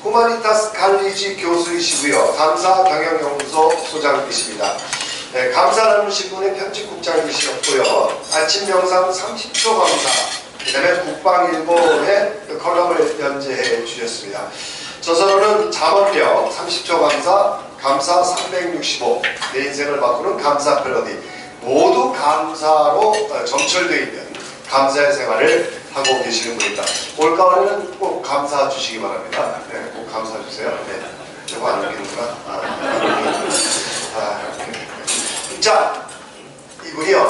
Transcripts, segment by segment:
후마니타스 칼리지 교수이시고요. 감사 경영연구소 소장이십니다. 네, 감사라는 신문의 편집국장이셨고요. 아침 명상 30초 감사, 그 다음에 국방일보의 컬럼을 연재해 주셨습니다. 저서로는 잠언력 30초 감사, 감사 365, 내 인생을 바꾸는 감사 펠러디, 모두 감사로 점철되어 있는 감사의 생활을 하고 계시는 분입니다. 올가을에는 꼭 감사 주시기 바랍니다. 네, 꼭 감사 주세요. 네, 저거 안 넘기는구나. 자, 이분이요.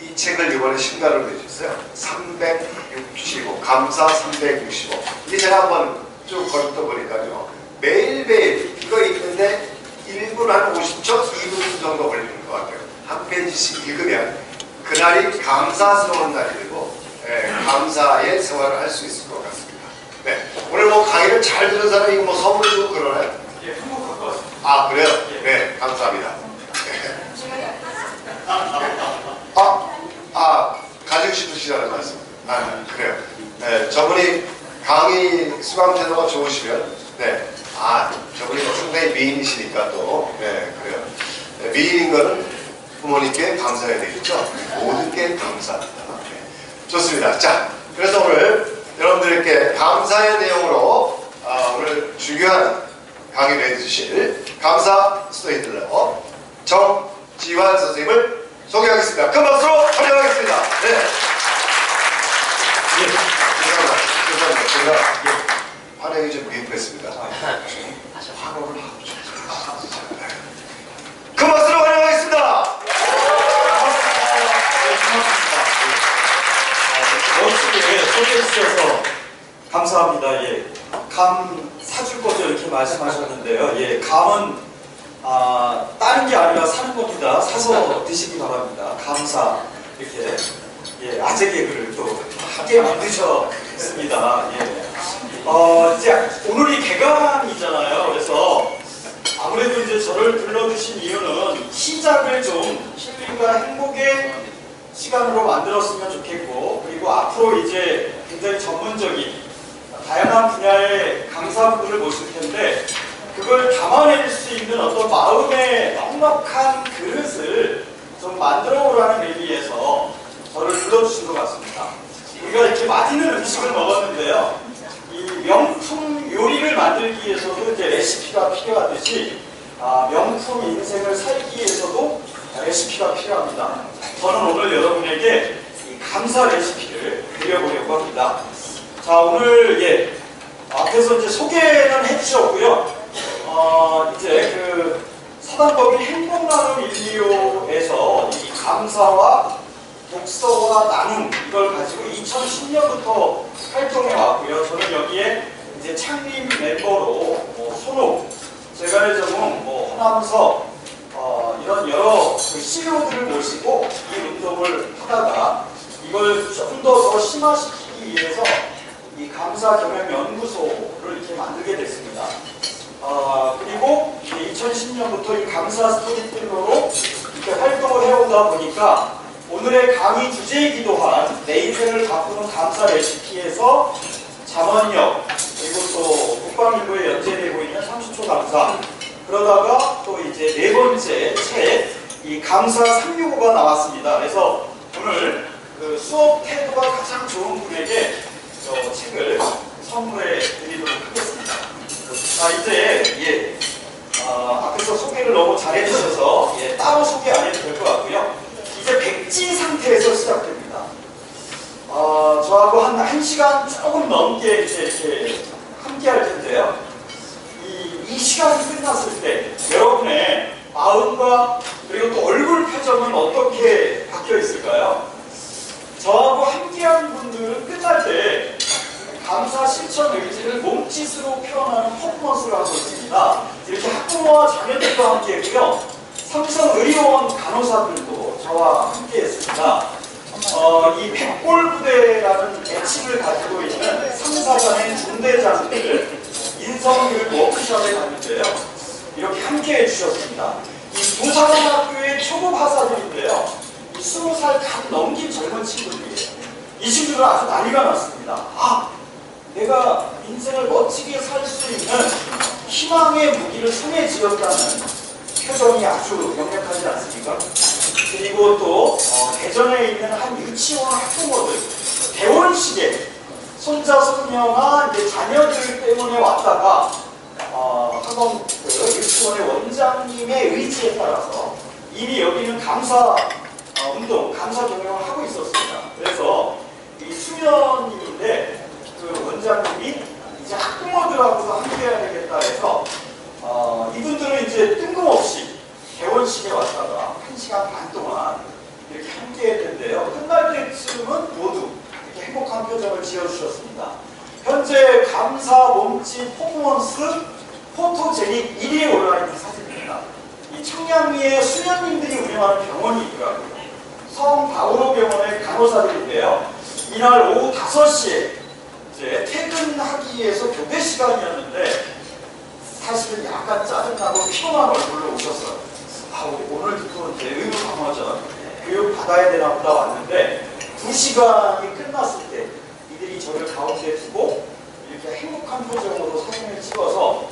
이 책을 이번에 신간으로 내주셨어요. 365, 감사 365. 이게 제가 한번 쭉 걸떠보니까요. 매일매일 이거 읽는데 1분 한 50초, 2분 정도 걸리는 것 같아요. 한 페이지씩 읽으면 그날이 감사스러운 날이 되고, 감사의 생활을 할 수 있을 것 같습니다. 네. 오늘 뭐 강의를 잘 들은 사람이 뭐 선물 주고 그러나요? 예, 한국 갖고 왔습니다. 아, 그래요? 네, 감사합니다. 가지고 싶으시다는 말씀. 그래요. 네, 저분이 강의 수강 태도가 좋으시면, 네, 저분이 상당히 미인이시니까 또, 네, 그래요. 네, 미인인 거는 부모님께 감사해야 되겠죠? 모든 게 감사합니다. 네, 좋습니다. 자, 그래서 오늘 여러분들께 감사의 내용으로 오늘 중요한 강의를 해주실 감사 스토리텔러 정지환 선생님을 소개하겠습니다. 큰 박수로 환영하겠습니다. 네. 죄송합니다. 제가 환영이 좀 미흡했습니다. 환호를 하고 싶습니다. 큰 박수로 환영하겠습니다. 멋지게 소개해 주셔서 감사합니다. 예. 감 사줄 거죠 이렇게 말씀하셨는데요. 예, 감은 다른 게 아니라 사는 겁니다. 사서 드시기 바랍니다. 감사 이렇게 아재 개그를 또 함께 만드셨습니다. 예. 이제 오늘이 개강이잖아요. 그래서 아무래도 이제 저를 불러주신 이유는 시작을 좀 힐링과 행복의 시간으로 만들었으면 좋겠고, 그리고 앞으로 이제 굉장히 전문적인 다양한 분야의 강사분들을 모실 텐데 그걸 담아낼 수 있는 어떤 마음의 넉넉한 그릇을 좀 만들어 오라는 의미에서 저를 불러주신 것 같습니다. 우리가 이렇게 맛있는 음식을 먹었는데요. 이 명품 요리를 만들기 위해서도 이제 레시피가 필요하듯이 명품 인생을 살기 위해서도 레시피가 필요합니다. 저는 오늘 여러분에게 이 감사 레시피를 드려보려고 합니다. 자, 오늘 앞에서 이제 소개는 해주셨고요. 이제 그 사단법인 행복나눔 인리오에서 이 감사와 독서와 나눔 이걸 가지고 2010년부터 활동해 왔고요. 저는 여기에 이제 창립 멤버로 손옥, 제갈정웅, 허남서 이런 여러 그 CEO들을 모시고 이 운동을 하다가 이걸 좀 더 심화시키기 위해서 이 감사 경영 연구소를 이렇게 만들게 됐습니다. 그리고 2010년부터 이 감사 스토리텔러로 이렇게 활동을 해오다 보니까 오늘의 강의 주제이기도 한 내 인생을 바꾸는 감사 레시피에서 잠언력, 그리고 또 국방일보에 연재되고 있는 30초 감사, 그러다가 또 이제 네 번째 책, 이 감사 365가 나왔습니다. 그래서 오늘 그 수업 태도가 가장 좋은 분에게 책을 선물해 드리도록 하겠습니다. 자, 이제 앞에서 소개를 너무 잘해 주셔서 따로 소개 안 해도 될 것 같고요. 이제 백지 상태에서 시작됩니다. 저하고 한 시간 조금 넘게 이렇게 함께 할 텐데요. 이 시간이 끝났을 때 여러분의 마음과 그리고 또 얼굴 표정은 어떻게 바뀌어 있을까요? 저하고 함께한 분들은 끝날 때 감사 실천 의지를 몸짓으로 표현하는 퍼포먼스를 하고 있습니다. 이렇게 학부모와 자녀들과 함께 했고요. 삼성의료원 간호사들도 저와 함께 했습니다. 이 백골부대라는 애칭을 가지고 있는 3사단의 중대장들 인성교육 워크숍에 갔는데요. 이렇게 함께 해주셨습니다. 이 부사관학교의 초급 하사들인데요. 20살 갓 넘긴 젊은 친구들이에요. 이 친구들은 아주 난리가 났습니다. 내가 인생을 멋지게 살 수 있는 희망의 무기를 손에 쥐었다는 표정이 아주 명백하지 않습니까? 그리고 또 대전에 있는 한 유치원 학부모들 개원식에 손자 손녀나 이제 자녀들 때문에 왔다가 학원 유치원의 원장님의 의지에 따라서 이미 여기는 감사 운동, 감사 경영을 하고 있었습니다. 그래서 이 수면인데 그 원장님이 이제 학부모들하고도 함께해야 되겠다 해서 이분들은 이제 뜬금없이 개원식에 왔다가 1시간 반 동안 이렇게 함께 했는데요. 끝날 때쯤은 모두 이렇게 행복한 표정을 지어주셨습니다. 현재 감사 몸짓 퍼포먼스 포토제닉 1위에 올라있는 사진입니다. 이 청량리에 수련님들이 운영하는 병원이 있더라고요. 성바오로병원의 간호사들인데요. 이날 오후 5시에 이제 퇴근하기 위해서 교대 시간이었는데 사실은 약간 짜증나고 피곤한 얼굴로 오셨어요. 우리 오늘부터 이제 의무방어전 교육 받아야 되나 보다 왔는데 2시간이 끝났을 때 이들이 저를 가운데 두고 이렇게 행복한 표정으로 사진을 찍어서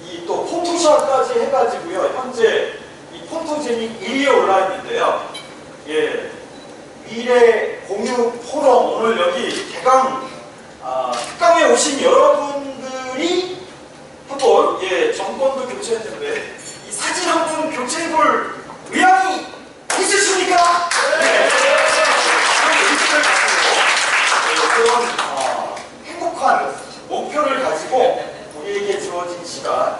이 또 포토샵까지 해가지고요. 현재 이 포토제닉 1위에 올라 있는데요. 예, 미래 공유 포럼 오늘 여기 특강에 오신 여러분들이 한번 정권도 교체했는데 이 사진 한 번 교체해볼 의향이 있으십니까? 네. 그런 행복한 목표를 가지고 우리에게 주어진 시간,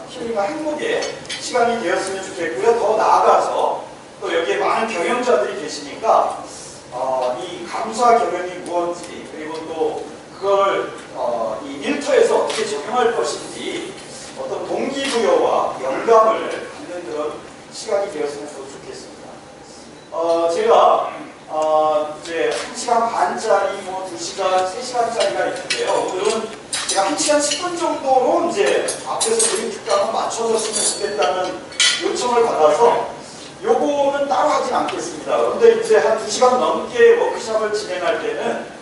힘과 행복의 시간이 되었으면 좋겠고요. 더 나아가서 또 여기에 많은 경영자들이 계시니까 이 감사 경영이 무엇인지 그리고 또 그걸 이 일터에서 어떻게 적용할 것인지 어떤 동기부여와 영감을 갖는 그런 시간이 되었으면 좋겠습니다. 제가 이제 1시간 반짜리, 2시간, 3시간짜리가 있는데요. 오늘은 제가 1시간 10분 정도로 이제 앞에서 드린 특강을 맞춰줬으면 좋겠다는 요청을 받아서 요거는 따로 하진 않겠습니다. 그런데 이제 한 2시간 넘게 워크숍을 진행할 때는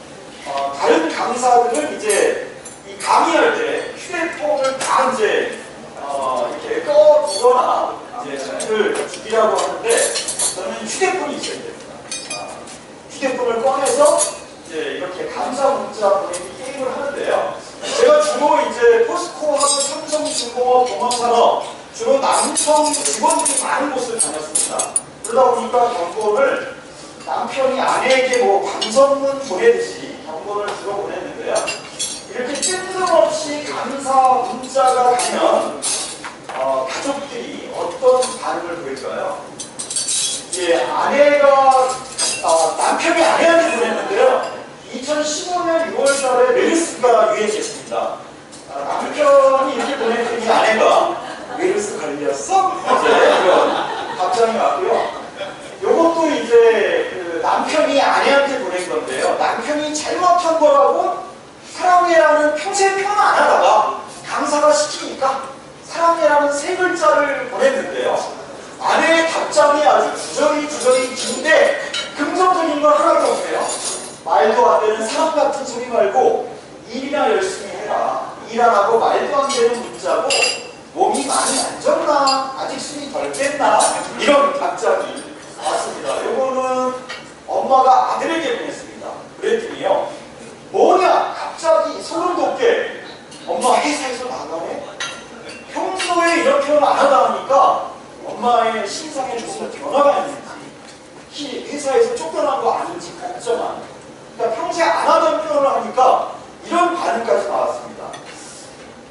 다른 강사들은 이제 이 강의할 때 휴대폰을 다 이제 이렇게 꺼두거나 이제 전을 줄이라고 하는데 저는 휴대폰이 있어야 됩니다. 휴대폰을 꺼내서 이제 이렇게 감사 문자 보내기 게임을 하는데요. 제가 주로 이제 포스코하고 삼성중공업 공업산업 주로 남성 직원들이 많은 곳을 다녔습니다. 그러다 보니까 경고를 남편이 아내에게 뭐 방선문 보내듯이 경고를 주로 보냈는데요. 이렇게 뜬금없이 감사 문자가 가면 가족들이 어떤 반응을 보일까요? 아내가 남편이 아내한테 보냈는데요. 2015년 6월달에 메르스가 유행했습니다. 남편이 이렇게 보냈더니 아내가 메르스 걸렸어? 이제 이런 답장이 왔고요. 요것도 이제 그 남편이 아내한테 보낸 건데요. 남편이 잘못한 거라고 사랑해라는 평생 표현 안 하다가 강사가 시키니까 사랑해라는 3글자를 보냈는데요. 아내의 답장이 아주 주저리 긴데 긍정적인 건 하나도 없네요. 말도 안 되는 사람 같은 소리 말고 일이나 열심히 해라. 일 안 하고 말도 안 되는 문자고 몸이 많이 안 졌나? 아직 숨이 덜 뺐나? 이런 답장이 왔습니다. 이거는 엄마가 아들에게 보냈습니다. 그랬더니요. 뭐냐? 갑자기 소름 돋게 엄마 회사에서 나가네? 평소에 이런 표현 안 하다 하니까 엄마의 신상에 무슨 변화가 있는지 회사에서 쫓겨난 거 아닌지 걱정한 그러니까 평소에 안 하던 표현을 하니까 이런 반응까지 나왔습니다.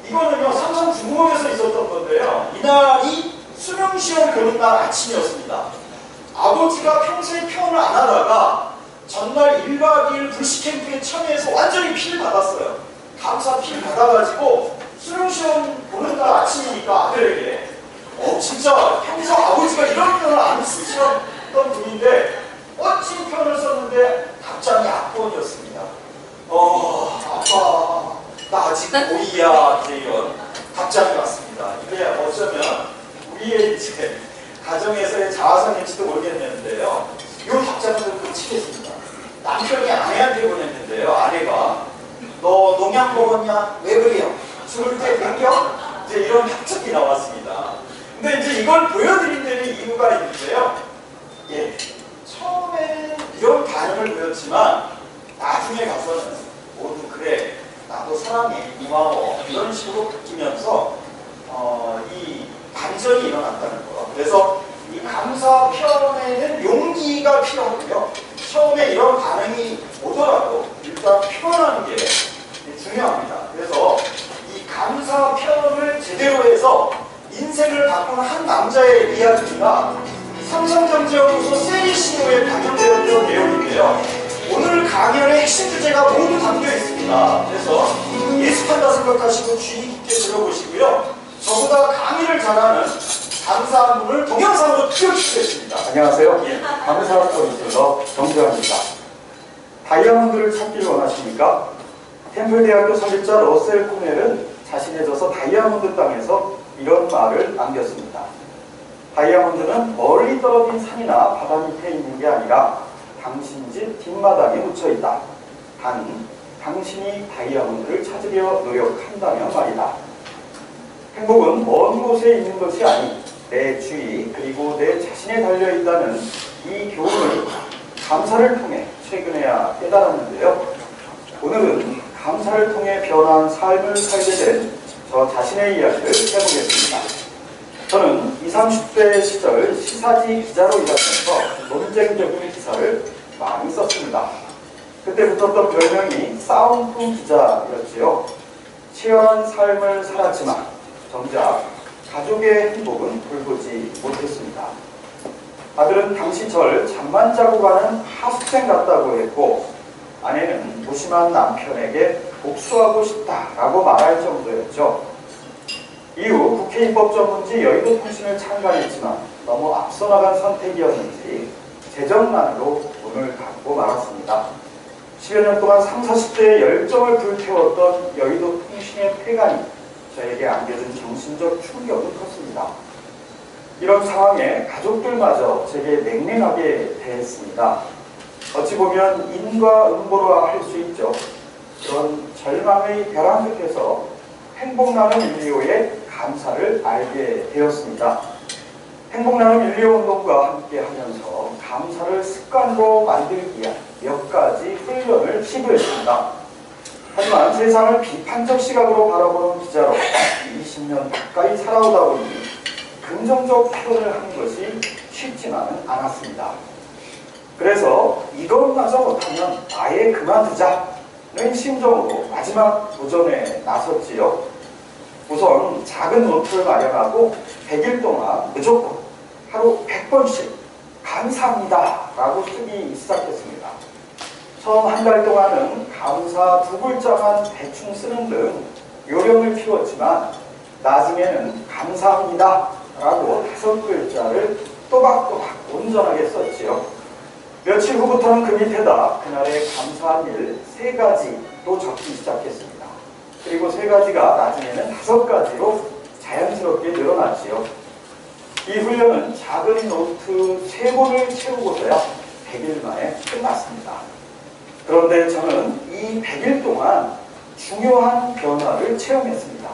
이거는요 삼성중공업에서 있었던 건데요. 이날이 수능시험 보는 날 아침이었습니다. 아버지가 평소에 표현을 안 하다가 전날 1박 2일 불시캠프에 참여해서 완전히 피를 받았어요. 감사 피를 받아가지고 수능시험 보는 날 아침이니까 아들에게 진짜 평소 아버지가 이런 표현을 안 쓰시던 분인데 멋진 표현을 썼는데 답장이 악번이었습니다. 아빠 나 아직 고2야 이제 이런 답장이 왔습니다. 이게 어쩌면 우리의 이제 가정에서의 자아성일지도 모르겠는데요. 이 답장을 좀 끔찍했습니다. 남편이 아내한테 보냈는데요. 아내가 너 농약 먹었냐? 왜 그래요? 죽을 때 생겨? 이제 이런 학책이 나왔습니다. 근데 이제 이걸 보여드린 데는 이유가 있는데요. 예, 처음에 이런 반응을 보였지만 나중에 가서는 모두 그래, 나도 사랑해, 고마워 이런 식으로 바뀌면서 이 반전이 일어났다는 거. 그래서 이 감사 표현에는 용기가 필요하고요. 처음에 이런 반응이 오더라도 일단 표현하는 게 중요합니다. 그래서 이 감사 표현을 제대로 해서 인생을 바꾼 한 남자의 이야기가 삼성전자연구소 세리CEO에 반영되었던 내용인데요. 오늘 강연의 핵심 주제가 모두 담겨 있습니다. 그래서 예습한다 생각하시고 주의 깊게 들어보시고요. 저보다 강의를 잘하는 감사한 분을 동영상으로 띄워주시겠습니다. 안녕하세요. 예. 감사 스토리텔러 정재환입니다. 다이아몬드를 찾기를 원하십니까? 템플대학교 설립자 러셀 코넬은 자신의 저서 다이아몬드 땅에서 이런 말을 남겼습니다. 다이아몬드는 멀리 떨어진 산이나 바다 밑에 있는 게 아니라 당신 집 뒷마당에 묻혀 있다. 단, 당신이 다이아몬드를 찾으려 노력한다면 말이다. 행복은 먼 곳에 있는 것이 아닌 내 주위 그리고 내 자신에 달려있다는 이 교훈을 감사를 통해 최근에야 깨달았는데요. 오늘은 감사를 통해 변한 삶을 살게 된 저 자신의 이야기를 해보겠습니다. 저는 20, 30대 시절 시사지 기자로 일하면서 논쟁적인 기사를 많이 썼습니다. 그때 붙었던 별명이 싸움꾼 기자였지요. 치열한 삶을 살았지만 정작 가족의 행복은 돌보지 못했습니다. 아들은 당시 절 잠만 자고 가는 하숙생 같다고 했고, 아내는 무심한 남편에게 복수하고 싶다라고 말할 정도였죠. 이후 국회 입법전문지 여의도통신을 창간했지만 너무 앞서 나간 선택이었는지 재정난으로 문을 닫고 말았습니다. 10여 년 동안 30, 40대의 열정을 불태웠던 여의도통신의 폐간이 저에게 안겨준 정신적 충격은 컸습니다. 이런 상황에 가족들마저 제게 냉랭하게 대했습니다. 어찌 보면 인과응보라 할 수 있죠. 그런 절망의 벼랑 끝에서 행복나눔 125의 감사를 알게 되었습니다. 행복나눔 125 운동과 함께 하면서 감사를 습관으로 만들기 위한 몇 가지 훈련을 시도했습니다. 하지만 세상을 비판적 시각으로 바라보는 기자로 20년 가까이 살아오다 보니 긍정적 표현을 하는 것이 쉽지만은 않았습니다. 그래서 이것마저 못하면 아예 그만두자는 심정으로 마지막 도전에 나섰지요. 우선 작은 노트를 마련하고 100일 동안 무조건 하루 100번씩 감사합니다 라고 쓰기 시작했습니다. 처음 한 달 동안은 감사 2글자만 대충 쓰는 등 요령을 키웠지만 나중에는 감사합니다 라고 5글자를 또박또박 온전하게 썼지요. 며칠 후부터는 그 밑에다 그날의 감사한 일 3가지도 적기 시작했습니다. 그리고 3가지가 나중에는 5가지로 자연스럽게 늘어났지요. 이 훈련은 작은 노트 3권을 채우고서야 100일 만에 끝났습니다. 그런데 저는 이 100일 동안 중요한 변화를 체험했습니다.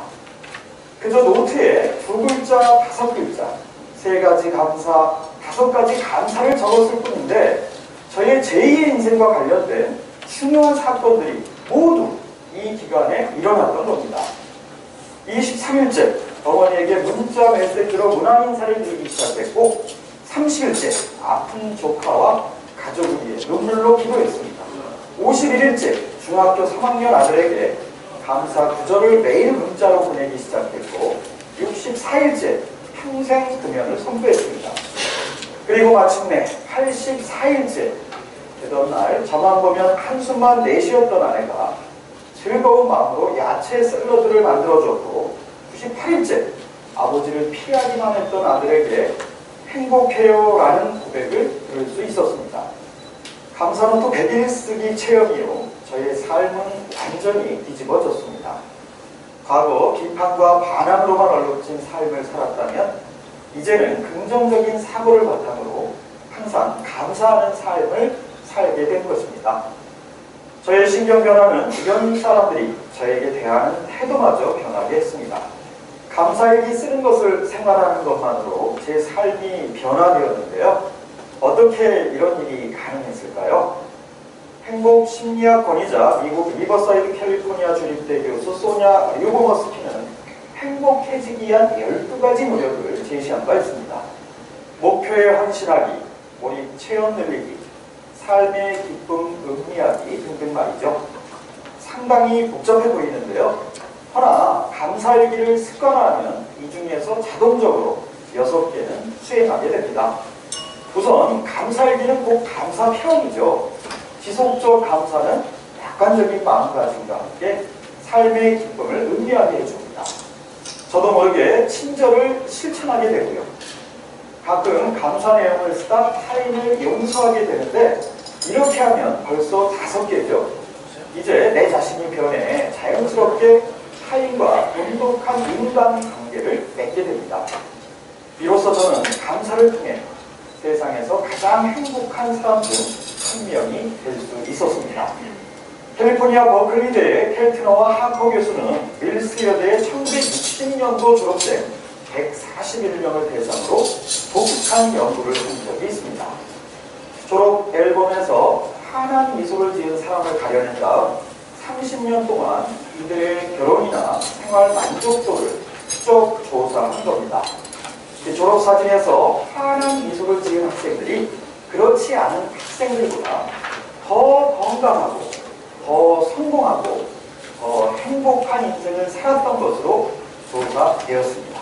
그저 노트에 2글자, 5글자, 3가지 감사, 5가지 감사를 적었을 뿐인데 저의 제2의 인생과 관련된 중요한 사건들이 모두 이 기간에 일어났던 겁니다. 23일째 어머니에게 문자 메시지로 문안 인사를 드리기 시작했고 30일째 아픈 조카와 가족을 위해 눈물로 기도했습니다. 51일째 중학교 3학년 아들에게 감사 구절을 매일 문자로 보내기 시작했고 64일째 평생 금연을 선포했습니다. 그리고 마침내 84일째 되던 날 저만 보면 한숨만 내쉬었던 아내가 즐거운 마음으로 야채 샐러드를 만들어줬고 98일째 아버지를 피하기만 했던 아들에게 행복해요 라는 고백을 들을 수 있었습니다. 감사는 또 100일 쓰기 체험이요. 저의 삶은 완전히 뒤집어졌습니다. 과거 비판과 반항으로만 얼룩진 삶을 살았다면 이제는 긍정적인 사고를 바탕으로 항상 감사하는 삶을 살게 된 것입니다. 저의 신경 변화는 주변 사람들이 저에게 대하는 태도마저 변하게 했습니다. 감사일기 쓰는 것을 생활하는 것만으로 제 삶이 변화되었는데요. 어떻게 이런 일이 가능했을까요? 행복 심리학 권위자 미국 리버사이드 캘리포니아 주립대 교수 소냐 류보머스키는 행복해지기 위한 12가지 노력을 제시한 바 있습니다. 목표에 헌신하기, 몰입 체험 늘리기, 삶의 기쁨 음미하기 등등 말이죠. 상당히 복잡해 보이는데요. 허나 감사일기를 습관화하면 이 중에서 자동적으로 6개는 수행하게 됩니다. 우선 감사일기는 꼭 감사 표현이죠. 지속적 감사는 객관적인 마음가짐과 함께 삶의 기쁨을 음미하게 해줍니다. 저도 모르게 친절을 실천하게 되고요. 가끔 감사 내용을 쓰다 타인을 용서하게 되는데 이렇게 하면 벌써 5개죠. 이제 내 자신이 변해 자연스럽게 타인과 돈독한 인간관계를 맺게 됩니다. 비로소 저는 감사를 통해 세상에서 가장 행복한 사람 중 한 명이 될 수 있었습니다. 캘리포니아 버클리대의 켈트너와 하커 교수는 밀스 여대의 1960년도 졸업생 141명을 대상으로 독특한 연구를 한 적이 있습니다. 졸업 앨범에서 환한 미소를 지은 사람을 가려낸 다음 30년 동안 이들의 결혼이나 생활 만족도를 추적 조사한 겁니다. 졸업사진에서 환한 미소를 지은 학생들이 그렇지 않은 학생들보다 더 건강하고 더 성공하고 더 행복한 인생을 살았던 것으로 조사되었습니다.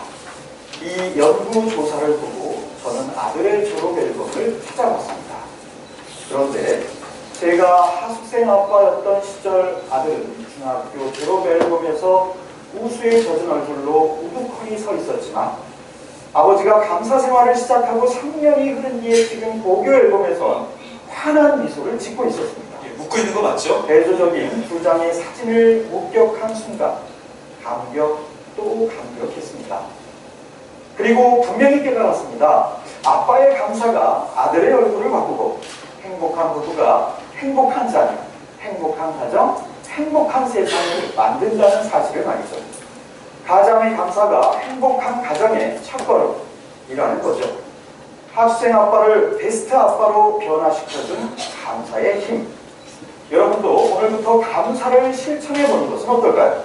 이 연구 조사를 보고 저는 아들의 졸업 앨범을 찾아봤습니다. 그런데 제가 하숙생 아빠였던 시절 아들은 중학교 졸업 앨범에서 우수에 젖은 얼굴로 우두커니 서 있었지만 아버지가 감사 생활을 시작하고 3년이 흐른 뒤에 찍은 고교 앨범에서 환한 미소를 짓고 있었습니다. 묶고 있는 거 맞죠? 대조적인 두 장의 사진을 목격한 순간 감격 또 감격했습니다. 그리고 분명히 깨달았습니다. 아빠의 감사가 아들의 얼굴을 바꾸고 행복한 부부가 행복한 자녀, 행복한 가정, 행복한 세상을 만든다는 사실을 말이죠. 가장의 감사가 행복한 가정의 첫걸음이라는 거죠. 학생 아빠를 베스트 아빠로 변화시켜준 감사의 힘. 여러분도 오늘부터 감사를 실천해 보는 것은 어떨까요?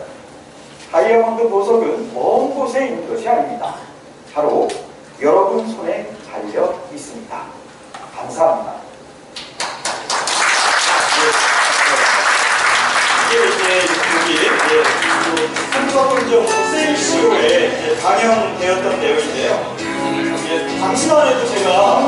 다이아몬드 보석은 먼 곳에 있는 것이 아닙니다. 바로 여러분 손에 달려 있습니다. 감사합니다. 이게 이제 삼성전자 세일쇼에 방영되었던 내용인데요. 당시만 해도 제가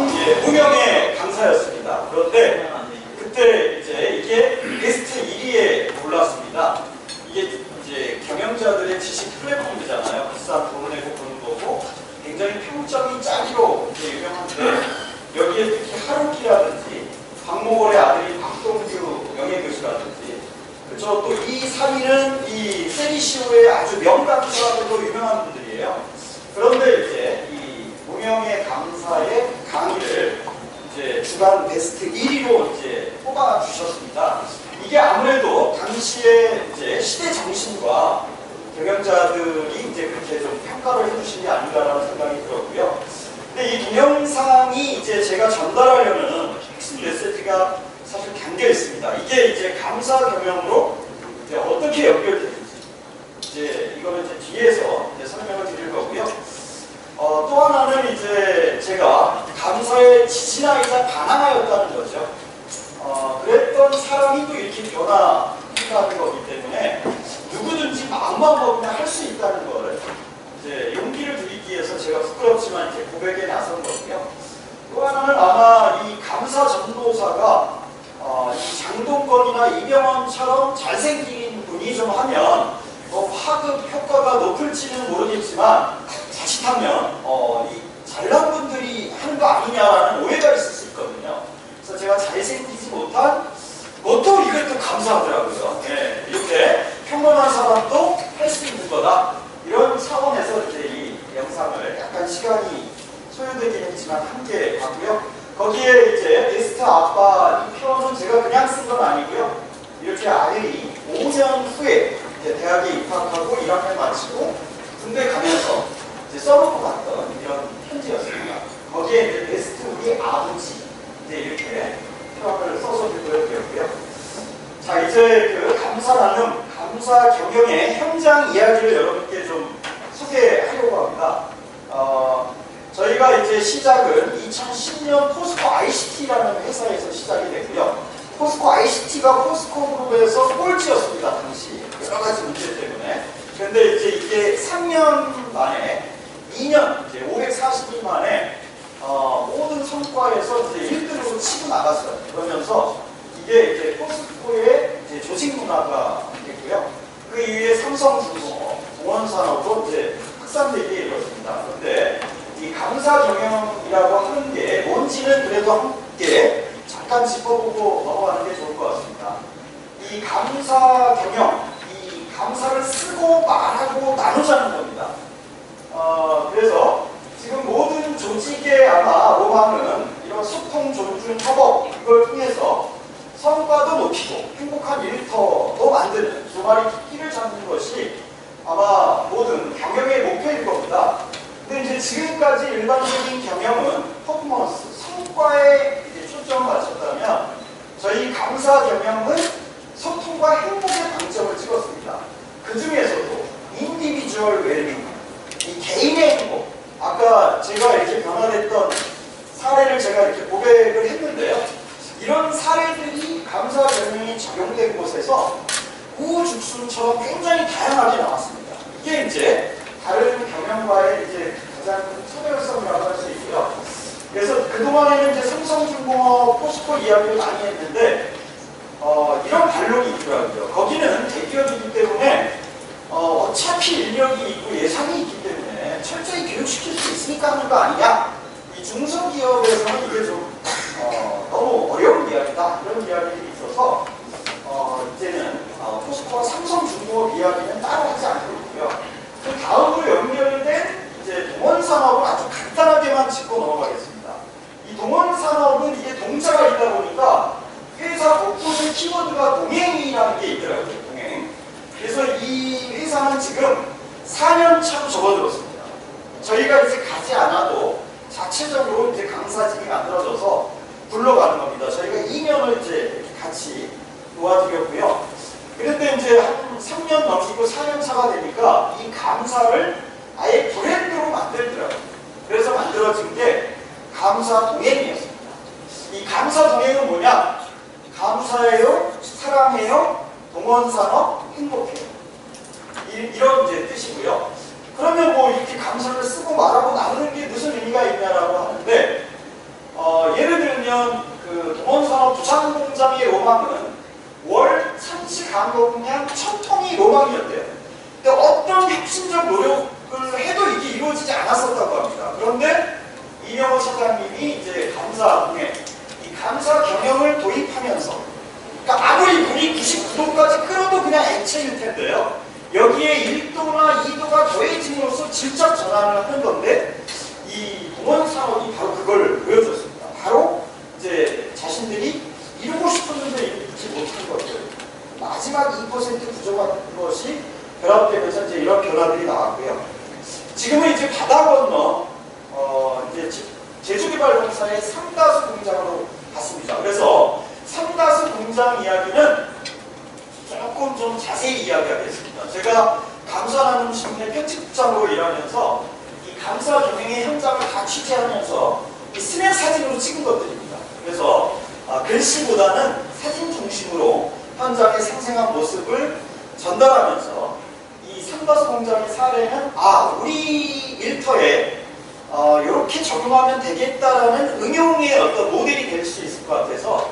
무명의 강사였습니다. 그런데 그때 이게 베스트 1위에 올랐습니다. 이게 이제 경영자들의 지식 플랫폼이잖아요. 비싼 돈을 내고 보는 거고 굉장히 평점이 짜기로 유명한데 여기에 특히 하루키라든지 박모걸의 아들이 박동규 명예교수라든지 그렇죠. 또 이 3위는 이 세리시오의 아주 명강사들로 유명한 분들이에요. 그런데 이제 이 무명의 강사의 강의를 이제 주간 베스트 1위로 이제 뽑아 주셨습니다. 이게 아무래도 당시에 이제 시대 정신과 경영자들이 이제 그렇게 좀 평가를 해주신 게 아닌가라는 생각이 들었고요. 근데 이 동영상이 이제 제가 전달하려면 핵심 메시지가 사실 담겨 있습니다. 이게 이제 감사 경영으로 이제 어떻게 연결되는지 이제 이거는 이제 뒤에서 이제 설명을 드릴 거고요. 또 하나는 이제 제가 감사의 지지나이자 반항하였다는 거죠. 그랬던 사람이 또 이렇게 변화한다는 거기 때문에 누구든지 마음만 먹으면 할 수 있다는 거를 이제 용기를 드리기 위해서 제가 부끄럽지만 이제 고백에 나선 거고요. 또 하나는 아마 이 감사 전도사가 이 장동건이나 이병헌처럼 잘생긴 분이 좀 하면 파급 효과가 높을지는 모르겠지만 자칫하면 이 잘난 분들이 하는 거 아니냐라는 오해가 있을 수 있거든요. 그래서 제가 잘생기지 못한 것도 이것도 감사하더라고요. 네, 이렇게 평범한 사람도 할 수 있는 거다. 이런 차원에서 이제 이 영상을 약간 시간이 소요되긴 했지만 함께 봤고요. 거기에 이제 베스트 아빠 이 표현은 제가 그냥 쓴 건 아니고요. 이렇게 이렇게 아들이 5년 후에 이제 대학에 입학하고 1학년 마치고 군대 가면서 이제 써놓고 갔던 이런 편지였습니다. 거기에 이제 베스트 우리 아버지 이제 이렇게 표현을 써서 보여드렸고요. 자, 이제 그 감사 나눔, 감사 경영의 현장 이야기를 여러분께 좀 소개하려고 합니다. 저희가 이제 시작은 2010년 포스코 ICT라는 회사에서 시작이 됐고요. 포스코 ICT가 포스코 그룹에서 꼴찌였습니다, 당시. 여러 가지 문제 때문에. 근데 이제 이게 3년 만에, 2년, 이제 540일 만에, 모든 성과에서 이제 1등으로 치고 나갔어요. 그러면서 이게 이제 포스코의 이제 조직 문화가 됐고요. 그 이후에 삼성중공업, 동원산업으로 이제 확산되게 이루어집니다. 그런데 이 감사 경영이라고 하는 게 뭔지는 그래도 함께 잠깐 짚어보고 넘어가는 게 좋을 것 같습니다. 이 감사 경영, 이 감사를 쓰고 말하고 나누자는 겁니다. 그래서 지금 모든 조직의 아마 로망은 이런 소통, 존중, 협업 이걸 통해서 성과도 높이고 행복한 일터도 만드는 두 마리 토끼를 잡는 것이 아마 모든 경영의 목표일 겁니다. 근데 이제 지금까지 일반적인 경영은 퍼포먼스, 성과에 이제 초점을 맞췄다면 저희 감사 경영은 소통과 행복의 방점을 찍었습니다. 그 중에서도 인디비주얼 웰빙, 이 개인의 행복, 아까 제가 이렇게 변화됐던 사례를 제가 이렇게 고백을 했는데요. 이런 사례들이 감사 경영이 적용된 곳에서 우후죽순처럼 굉장히 다양하게 나왔습니다. 이게 이제 다른 경영과의 이제 가장 큰 차별성이라고 할 수 있고요. 그래서 그동안에는 이제 삼성중공업, 포스코 이야기를 많이 했는데 이런 반론이 있더라고요. 거기는 대기업이기 때문에 어차피 인력이 있고 예산이 있기 때문에 철저히 교육시킬 수 있으니까 하는 거 아니냐? 이 중소기업에서는 이게 좀 너무 어려운 이야기다. 이런 이야기들이 있어서 이제는 포스코와 삼성중공업 이야기는 따로 하지 않고 있고요. 그 다음으로 연결된 이제 동원산업을 아주 간단하게만 짚고 넘어가겠습니다. 이 동원산업은 이게 동자가 있다 보니까 회사 곳곳에 키워드가 동행이라는 게 있더라고요. 동행. 그래서 이 회사는 지금 4년 차로 접어들었습니다. 저희가 이제 가지 않아도 자체적으로 이제 강사진이 만들어져서 굴러가는 겁니다. 저희가 2년을 이제 같이 도와드렸고요. 그런데 이제 한 3년 넘기고 4년 차가 되니까 이 감사를 아예 브랜드로 만들더라고요. 그래서 만들어진 게 감사 동행이었습니다. 이 감사 동행은 뭐냐? 감사해요, 사랑해요, 동원산업, 행복해요. 이런 이제 뜻이고요. 그러면 뭐 이렇게 감사를 쓰고 말하고 나누는 게 무슨 의미가 있냐라고 하는데, 예를 들면 그 동원산업 부산공장의 로망은 월 산지 가공량 1000톤이 로망이었대요. 근데 어떤 혁신적 노력을 해도 이게 이루어지지 않았었다고 합니다. 그런데 이명호 사장님이 이제 감사 동행, 이 감사 경영을 도입하면서, 그러니까 아무리 물이 99도까지 끓어도 그냥 액체일 텐데요. 여기에 1도나 2도가 더해짐으로써 질적 전환을 하는 건데, 이 동원산업이 바로 그걸 보여줬습니다. 바로 이제 자신들이 이루고 싶었는데 이루지 못한 것들, 마지막 2% 부족한 것이 결합되면서 이제 이런 변화들이 나왔고요. 지금은 이제 바다 건너 이제 제주개발공사의 삼다수 공장으로 갔습니다. 그래서 삼다수 공장 이야기는 조금 좀 자세히 이야기하겠습니다. 제가 감사나눔 신문의 편집장으로 일하면서 이 감사 경영의 현장을 다 취재하면서 이 스냅 사진으로 찍은 것들입니다. 그래서 글씨보다는 사진 중심으로 현장의 생생한 모습을 전달하면서 이 삼다수 공장의 사례는 우리 일터에 이렇게 적용하면 되겠다라는 응용의 어떤 모델이 될 수 있을 것 같아서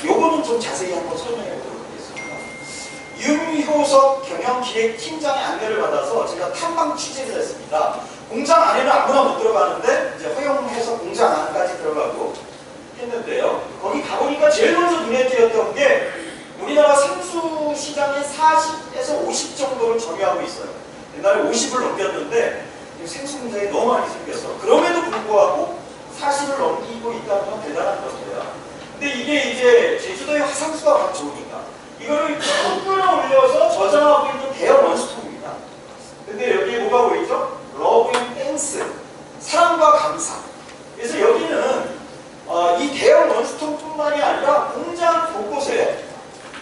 요거는 좀 자세히 한번 설명해 보도록 하겠습니다. 윤효석 경영기획팀장의 안내를 받아서 제가 탐방 취재를 했습니다. 공장 안에는 아무나 못 들어가는데 이제 허용해서 공장 안까지 들어가고 했는데요. 거기 가보니까 제일 먼저 눈에 띄었던 게 우리나라 생수 시장의 40에서 50 정도를 점유하고 있어요. 옛날에 50을 넘겼는데 생수 공장이 너무 많이 생겼어. 그럼에도 불구하고 40을 넘기고 있다는 건 대단한 건데요. 근데 이게 이제 제주도의 화산수가 워낙 좋으니까 이 이거를 쭉 끌어올려서 저장하고 있는 대형 원스톱입니다. 근데 여기에 뭐가 보이죠? 러브 앤 땡스, 사랑과 감사. 그래서 여기는 이 대형 원스톱뿐만이 아니라 공장 곳곳에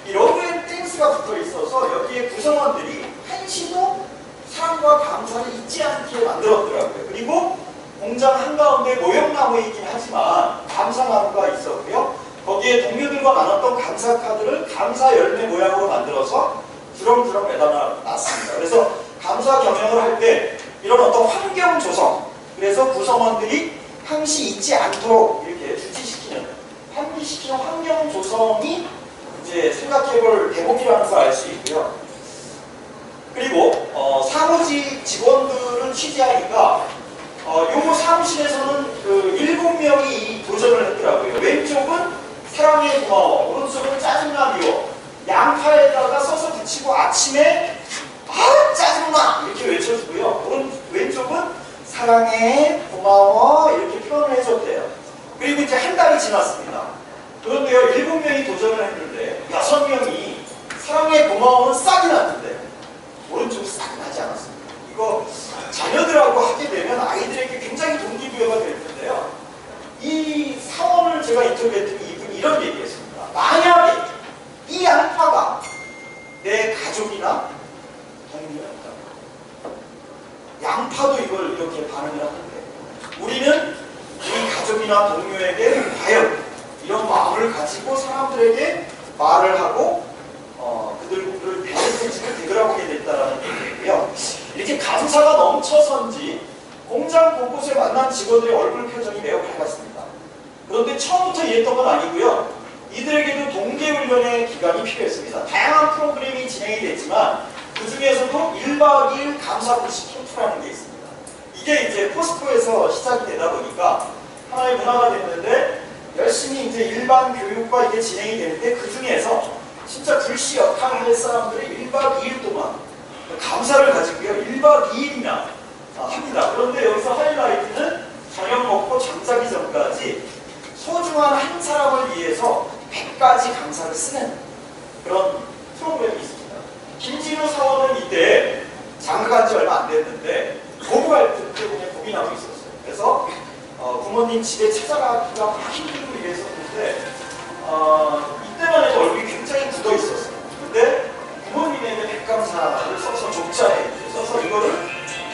이 러브 앤 땡스가 붙어 있어서 여기에 구성원들이 한시도 사랑과 감사를 잊지 않게 만들었더라고요. 그리고 공장 한가운데 모형나무이긴 하지만 감사나무가 있었고요. 거기에 동료들과 나눴던 감사 카드를 감사 열매 모양으로 만들어서 주렁주렁 매달아 놨습니다. 그래서 감사 경영을 할 때 이런 어떤 환경 조성, 그래서 구성원들이 항시 잊지 않도록 이렇게 주지시키는, 환기시키는 환경 조성이 이제 생각해볼 대목이라는 걸 알 수 있고요. 그리고 사무직 직원들을 취재하니까 요거 사무실에서는 그 7명이 도전을 했더라고요. 왼쪽은 사랑해 고마워, 오른쪽은 짜증나 미워, 양파에다가 써서 붙이고 아침에 아 짜증나 이렇게 외쳐주고요. 왼쪽은 사랑해 고마워 이렇게 표현을 해줬대요. 그리고 이제 한 달이 지났습니다. 그런데요, 7명이 도전을 했는데 6명이 사랑해 고마워는 싹이 났는데 오른쪽은 싹이 나지 않았습니다. 이거 자녀들하고 하게 되면 아이들에게 굉장히 동기부여가 될 텐데요. 이 사원을 제가 인터뷰했더니 이분이 이런 얘기했습니다. 만약에 이 양파가 내 가족이나 동료였다, 양파도 이걸 이렇게 반응을 하는데 우리는 이 가족이나 동료에게 과연 이런 마음을 가지고 사람들에게 말을 하고 그들을 메시지를 대결하게 됐다라는 얘기고요. 이렇게 감사가 넘쳐선지 공장 곳곳에 만난 직원들의 얼굴 표정이 매우 밝았습니다. 그런데 처음부터 이랬던 건 아니고요. 이들에게도 동계훈련의 기간이 필요했습니다. 다양한 프로그램이 진행이 됐지만 그 중에서도 1박 2일 감사부식 캠프라는 게 있습니다. 이게 이제 포스코에서 시작이 되다 보니까 하나의 문화가 됐는데 열심히 이제 일반 교육과 이게 진행이 되는데 그 중에서 진짜 불시 역할을 할 사람들이 1박 2일 동안 감사를 가지고요. 1박 2일이나 합니다. 그런데 여기서 하이라이트는 저녁 먹고 잠자기 전까지 소중한 한 사람을 위해서 100가지 감사를 쓰는 그런 프로그램이 있습니다. 김진우 사원은 이때 장가간 지 얼마 안 됐는데 고부갈등 때문에 고민하고 있었어요. 그래서 부모님 집에 찾아가기가 막 힘들고 이랬었는데 이때만 해도 얼굴이 굉장히 굳어 있었어요. 근데 부모님에게 백감사를 써서 족자에 써서 이거를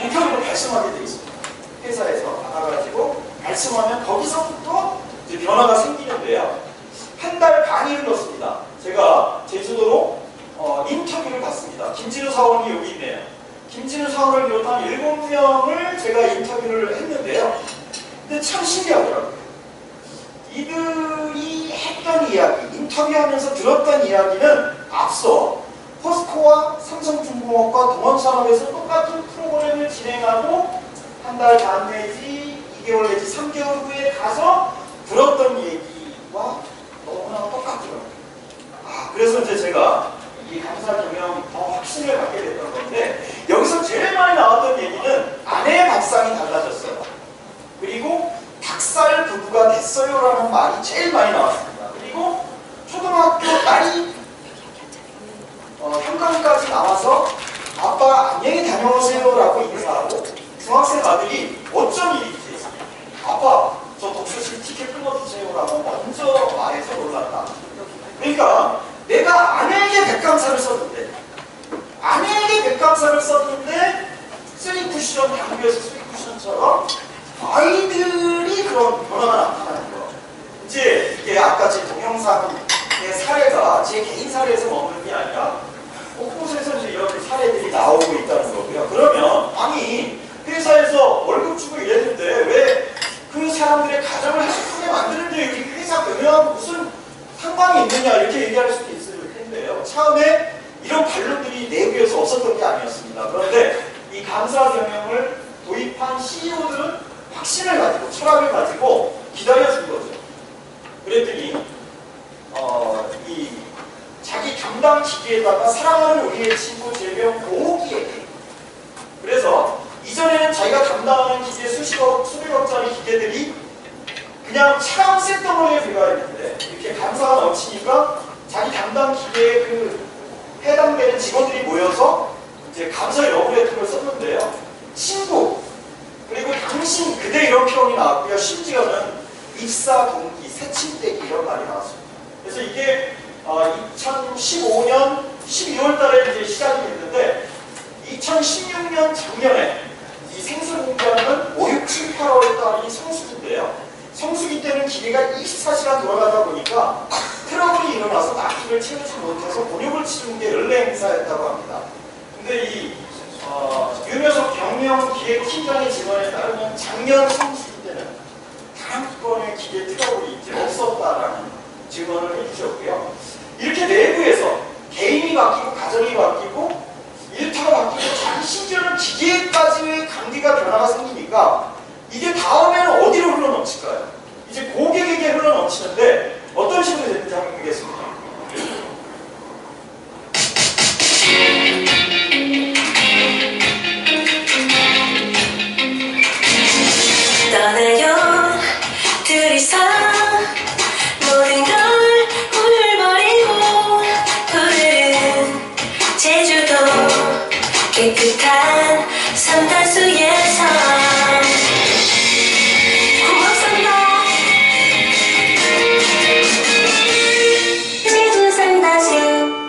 우편으로 발송하게 돼 있습니다. 회사에서 나가가지고 발송하면 거기서부터 이제 변화가 생기는데요. 한 달 반이 흘렀습니다. 제가 제주도로 인터뷰를 갔습니다. 김진우 사원이 여기 있네요. 김진우 사원을 비롯한 7명을 제가 인터뷰를 했는데요. 근데 참 신기하더라고요. 이들이 했던 이야기, 인터뷰하면서 들었던 이야기는 앞서 포스코와 삼성중공업과 동원산업에서 똑같은 프로그램을 진행하고 한 달 반 내지 2개월 내지 3개월 후에 가서 들었던 얘기와 너무나 똑같더라고요. 그래서 이제 제가 이 감사 경영 확신을 갖게 됐던 건데 여기서 제일 많이 나왔던 얘기는 아내의 밥상이 달라졌어요. 그리고 닭살 부부가 됐어요라는 말이 제일 많이 나왔습니다. 그리고 초등학교 딸이 현관까지 나와서 아빠 안녕히 다녀오세요라고 인사하고 중학생 아들이 어쩐 일이지? 아빠 저 독서실 티켓 끊어주세요라고 먼저 말해서 놀랐다. 그러니까 내가 아내에게 백감사를 썼는데 쓰리 쿠션, 당구에서 쓰리 쿠션처럼 아이들이 그런 변화가 나타나는 거예요. 이제 이게 아까 제 동영상의 사례가 제 개인 사례에서 머무는 게 아니라 곳곳에서 이제 이런 사례들이 나오고 있다는 거고요. 그러면 아니 회사에서 월급 주고 이랬는데 왜 그 사람들의 가정을 행복하게 만드는데 여기 회사 경영하고 무슨 상관이 있느냐 이렇게 얘기할 수도 있을 텐데요. 처음에 이런 반론들이 내부에서 없었던 게 아니었습니다. 그런데 이 감사 경영을 도입한 CEO들은 확신을 가지고 철학을 가지고 기다려준 거죠. 그랬더니 이 자기 담당 기계에다가 사랑하는 우리의 친구 제명 고기에게 그래서 이전에는 자기가 담당하는 기계 수백억짜리 기계들이 그냥 차가운 쇳덩어리에 들어가 있는데 이렇게 감사가 넘치니까 자기 담당 기계에 그 해당되는 직원들이 모여서 이제 감사 러브레터를 썼는데요. 친구, 그리고 당신 그대 이런 표현이 나왔고요. 심지어는 입사 동기, 새침대기 이런 말이 나왔습니다. 그래서 이게 2015년 12월 달에 이제 시작이 됐는데 2016년 작년에 이 생수 공장은 5, 6, 7, 8월 달이 성수기인데요. 성수기 때는 기계가 24시간 돌아가다 보니까 트러블이 일어나서 납기를 채우지 못해서 곤욕을 치른 게 연례 행사였다고 합니다. 근데 이 윤여석 경영기획팀장의 증언에 따르면 작년 성수기 때는 단 한 건의 기계 트러블이 이제 없었다라는 증언을 해주셨고요. 이렇게 내부에서 개인이 바뀌고 가정이 바뀌고 일터가 바뀌고 자기 심지어는 기계까지의 관계가 변화가 생기니까 이게 다음에는 어디로 흘러넘칠까요? 이제 고객에게 흘러넘치는데 어떤 식으로 되는지 한번 보겠습니다. 떠나요 둘이서 모든 걸 훌버리고 푸른 제주도 깨끗한 삼다수에서 고맙습니다. 제주 삼다수.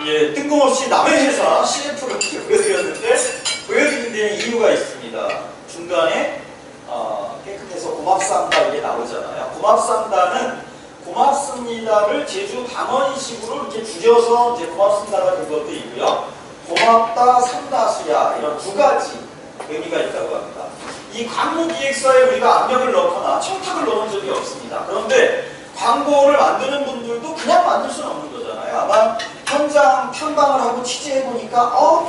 예, 뜬금없이 남의 회사 CF를 보여드렸는데 보여드린 데는 이유가 있습니다. 중간에 깨끗해서 고맙습니다 이게 나오잖아요. 고맙습니다는 고맙습니다를 제주 방언식으로 이렇게 줄여서 이제 고맙습니다가 된 것도 있고요. 고맙다 삼다수야 이런 두 가지 의미가 있다고 합니다. 이 광고 기획서에 우리가 압력을 넣거나 청탁을 넣은 적이 없습니다. 그런데 광고를 만드는 분들도 그냥 만들 수는 없는 거잖아요. 아마 현장 탐방을 하고 취재해보니까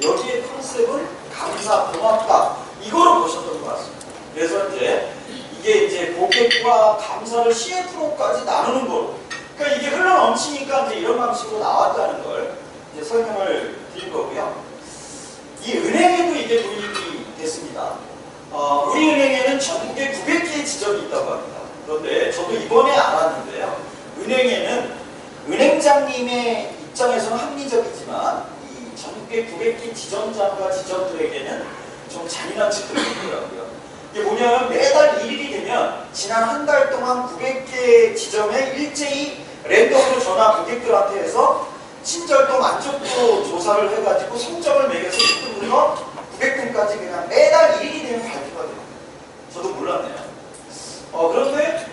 여기에 컨셉은 감사, 고맙다 이거로 보셨던 것 같습니다. 그래서 이게 이제 고객과 감사를 CF로까지 나누는 거로. 그러니까 이게 흘러넘치니까 이제 이런 방식으로 나왔다는 걸 이제 설명을 드린 거고요. 이 은행에도 이게 도입이 됐습니다. 우리 은행에는 전국에 900개의 지점이 있다고 합니다. 그런데 저도 이번에 알았는데요. 은행에는 은행장님의 입장에서는 합리적이지만 이 전국에 900개 지점장과 지점들에게는 좀 잔인한 짓들이 있더라고요. 이게 뭐냐면 매달 1일이 되면 지난 한 달 동안 900개 지점에 일제히 랜덤으로 전화 고객들한테 해서 친절도 만족도 조사를 해가지고 성적을 매겨서 1등부터 900등까지 그냥 매달 1일이 되면 발표가 돼요. 저도 몰랐네요. 그런데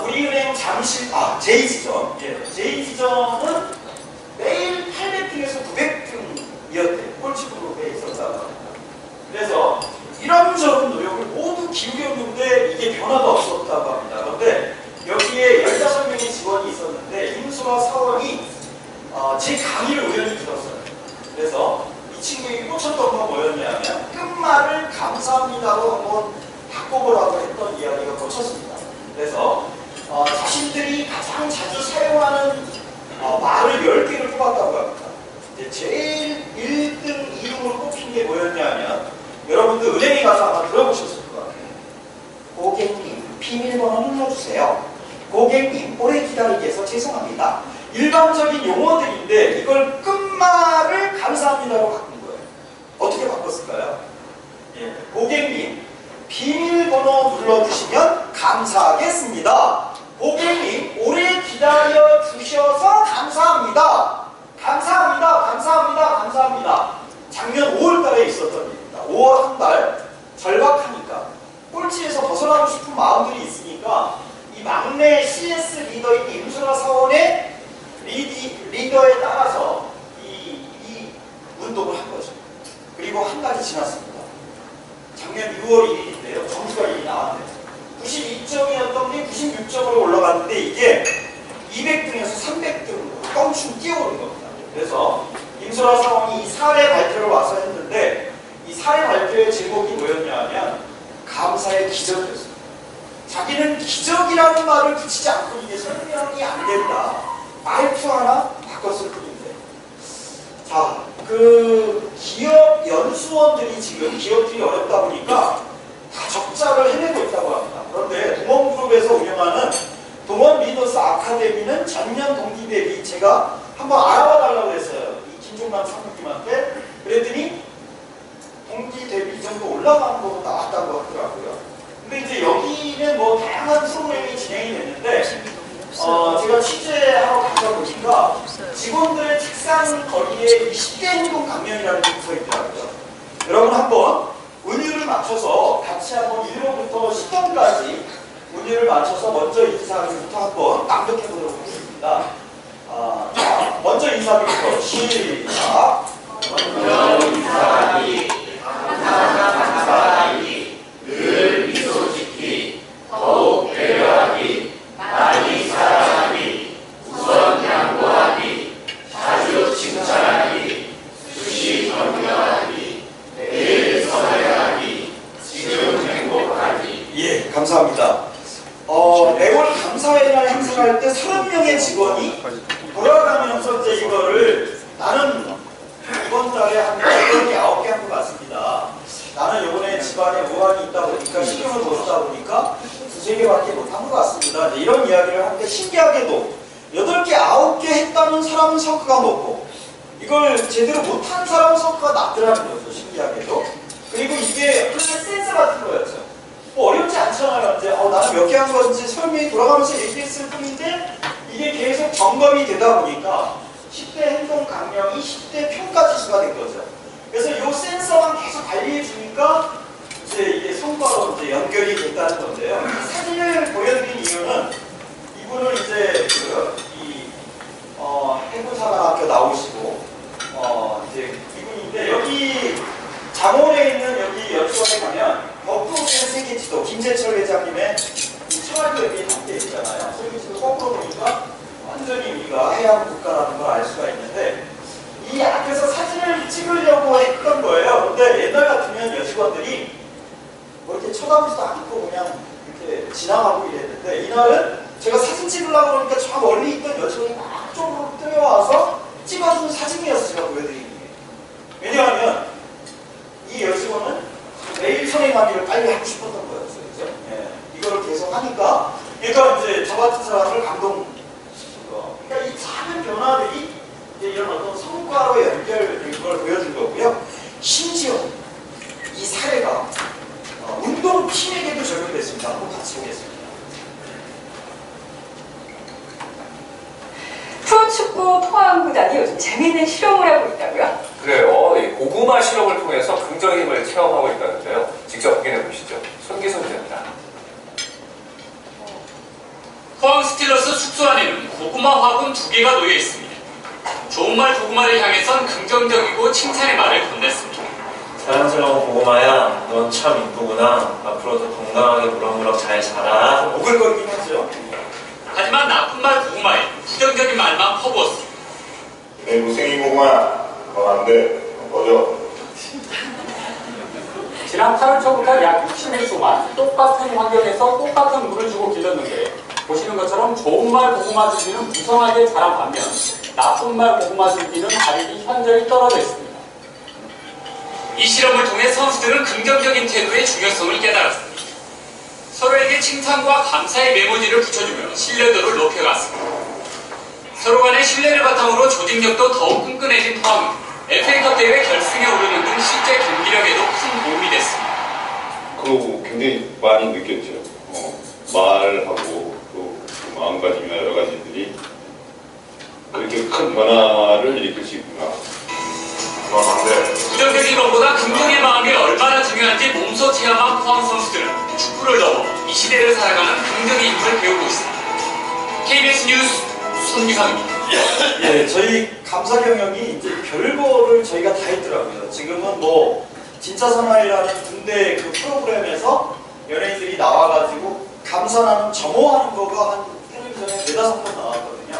우리은행 잠실 제2지점 제2지점은 매일 800등에서 900등이었대요. 꼴찌로 돼 있었다고 합니다. 그래서 이런저런 노력을 모두 기울였는데 이게 변화가 없었다고 합니다. 그런데 여기에 15명의 직원이 있었는데 임수와 사원이 제 강의를 우연히 들었어요. 그래서 이 친구에게 꽂혔던 건 뭐였냐면 끝말을 감사합니다로 한번 바꿔보라고 했던 이야기가 꽂혔습니다. 그래서 자신들이 가장 자주 사용하는 말을 10개를 뽑았다고 합니다. 제일 1등, 2등으로 뽑힌 게 뭐였냐면 여러분들 은행에 가서 아마 들어보셨을 것 같아요. 고객님, 비밀번호 눌러주세요. 고객님, 오래 기다리게 해서 죄송합니다. 일반적인 용어들인데 이걸 끝말을 감사합니다로 바꾼 거예요. 어떻게 바꿨을까요? 고객님, 비밀번호 눌러주시면 감사하겠습니다. 고객님, 오래 기다려 주셔서 감사합니다. 감사합니다. 감사합니다. 감사합니다. 작년 5월달에 있었던 일입니다. 5월 한 달 절박하니까 꼴찌에서 벗어나고 싶은 마음들이 있으니까 이 막내 CS 리더인 임수라 사원의 리더에 따라서 이 운동을 한 거죠. 그리고 한 달이 지났습니다. 작년 6월 1일인데요. 점수가 이미 나왔네요. 92점이었던 게 96점으로 올라갔는데 이게 200등에서 300등으로 껑충 뛰어오른 겁니다. 그래서 임수라 사원이 이 사례 발표를 와서 했는데 이 사례 발표의 제목이 뭐였냐면 감사의 기적이었습니다. 자기는 기적이라는 말을 붙이지 않고 이게 설명이 안 된다. 말투 하나 바꿨을 뿐인데. 자, 그 기업 연수원들이 지금 기업들이 어렵다 보니까 다 적자를 해내고 있다고 합니다. 그런데 동원그룹에서 운영하는 동원 리더스 아카데미 대비는 전년 동기 대비 제가 한번 알아봐 달라고 했어요. 이 김종남 사모님한테. 그랬더니 동기 대비 이 정도 올라가는 거로 나왔다고 하더라고요. 근데 이제 여기는 뭐 다양한 프로그램이 진행이 됐는데 제가 취재하러 가다 보니까 직원들의 책상 거리에 20대 행동 강령이라는 게 붙어 있더라고요. 여러분 한번 운율을 맞춰서 같이 한번 1호부터 10번까지 운율을 맞춰서 먼저 인사하기부터 한번 낭독해 보도록 하겠습니다. 자, 먼저 인사하기부터 시작. 먼저 인사하기, 감사하기, 늘 미소 짓기, 더욱 배려하기, 많이 사랑하기, 우선 양보하기, 자주 칭찬하기, 수시 격려하기, 매일 선회하기, 지금 행복하기. 예, 감사합니다. 매월 감사회날 행사할 때 30명의 직원이 돌아가면서 이제 이거를 나는 이번 달에 한 8개, 9개 한 것 같습니다. 나는 이번에 집안에 우환이 있다 보니까 신경을 못 쓰다 보니까 2~3개밖에 못한 것 같습니다. 이런 이야기를 하는데 신기하게도 8개, 9개 했다는 사람은 성과가 높고 이걸 제대로 못한 사람은 성과가 낮더라는 거죠. 신기하게도. 그리고 이게 하나의 센서 같은 거였죠. 뭐 어렵지 않잖아요. 이제 나는 몇 개 한 건지 설명이 돌아가면서 얘기했을 뿐인데 이게 계속 점검이 되다 보니까 10대 행동 강령이 10대 평가 지수가 된 거죠. 그래서 이 센서만 계속 관리해 주니까 이제 이게 성과로 이제 연결이 됐다는 건데요. 이 사진을 보여드린 이유는 이분은 이제 해군사관학교 나오시고 이제 이분인데 여기 장원에 있는 여기 여수원에 가면 거꾸로 된 세계지도 김재철 회장님의 청와대 여기 함께 있잖아요. 세계지도 거꾸로 보니까 완전히 우리가 해양 국가라는 걸 알 수가 있는데 이 앞에서 사진을 찍으려고 했던 거예요. 근데 옛날 같으면 여직원들이 뭐 이렇게 쳐다보지도 않고 그냥 이렇게 지나가고 이랬는데 이날은 제가 사진 찍으려고 그러니까 저 멀리 있던 여직원이 막 쪽으로 뛰어와서 찍어준 사진이었어요. 제가 보여드리는 게. 왜냐하면 이 여직원은 매일 선행하기를 빨리 하고 싶었던 거였어요. 그죠? 예. 이걸 계속 하니까 그러니까 이제 저 같은 사람을 감동시킨 거. 그러니까 이 작은 변화들이 이제 이런 어떤 성과로 연결된 걸 보여준 거고요. 심지어 이 사례가 운동팀에게도 적용됐습니다. 한번 같이 보겠습니다. 프로축구 포항구단이 요즘 재미있는 실험을 하고 있다고요? 그래요. 이 고구마 실험을 통해서 긍정의 힘을 체험하고 있다는데요. 직접 확인해 보시죠. 손기선 기자입니다. 포항 스틸러스 숙소 안에는 고구마 화분 2개가 놓여 있습니다. 좋은 말 고구마를 향해선 긍정적이고 칭찬의 말을 건넸습니다. 자연스러운 고구마야, 넌 참 이쁘구나. 앞으로도 건강하게 무럭무럭 잘 자라. 오글거리긴 하죠. 하지만 나쁜 말 고구마에 부정적인 말만 퍼부었습니다. 내 무생이 고구마, 넌 안 돼. 꺼져. 지난 8월 초부터 약 60일 동안 똑같은 환경에서 똑같은 물을 주고 길렀는데 보시는 것처럼 좋은 말 고구마 줄기는 무성하게 자란 반면 나쁜 말 고구마 줄기는 자립이 현저히 떨어져 있습니다. 이 실험을 통해 선수들은 긍정적인 태도의 중요성을 깨달았습니다. 서로에게 칭찬과 감사의 메모지를 붙여주며 신뢰도를 높여갔습니다. 서로 간의 신뢰를 바탕으로 조직력도 더욱 끈끈해진 포항은 FA컵 대회 결승에 오르는 등 실제 경기력에도 큰 도움이 됐습니다. 그거 굉장히 많이 느꼈죠. 말하고 또 마음가짐이나 여러 가지들이 그렇게 큰 변화를 일으킬 수 있구나. 부정적인 것보다 긍정의 마음이 얼마나 중요한지 몸소 체험한 포항 선수들은 축구를 넘어 이 시대를 살아가는 긍정의 힘을 배우고 있습니다. KBS 뉴스 손기상입니다. 예, 저희 감사 경영이 이제 별거를 저희가 다 했더라고요. 지금은 뭐 진짜 사나이라는 군대 그 프로그램에서 연예인들이 나와가지고 감사나는 점호하는 거가 한 텔레비전에 4~5번 나왔거든요.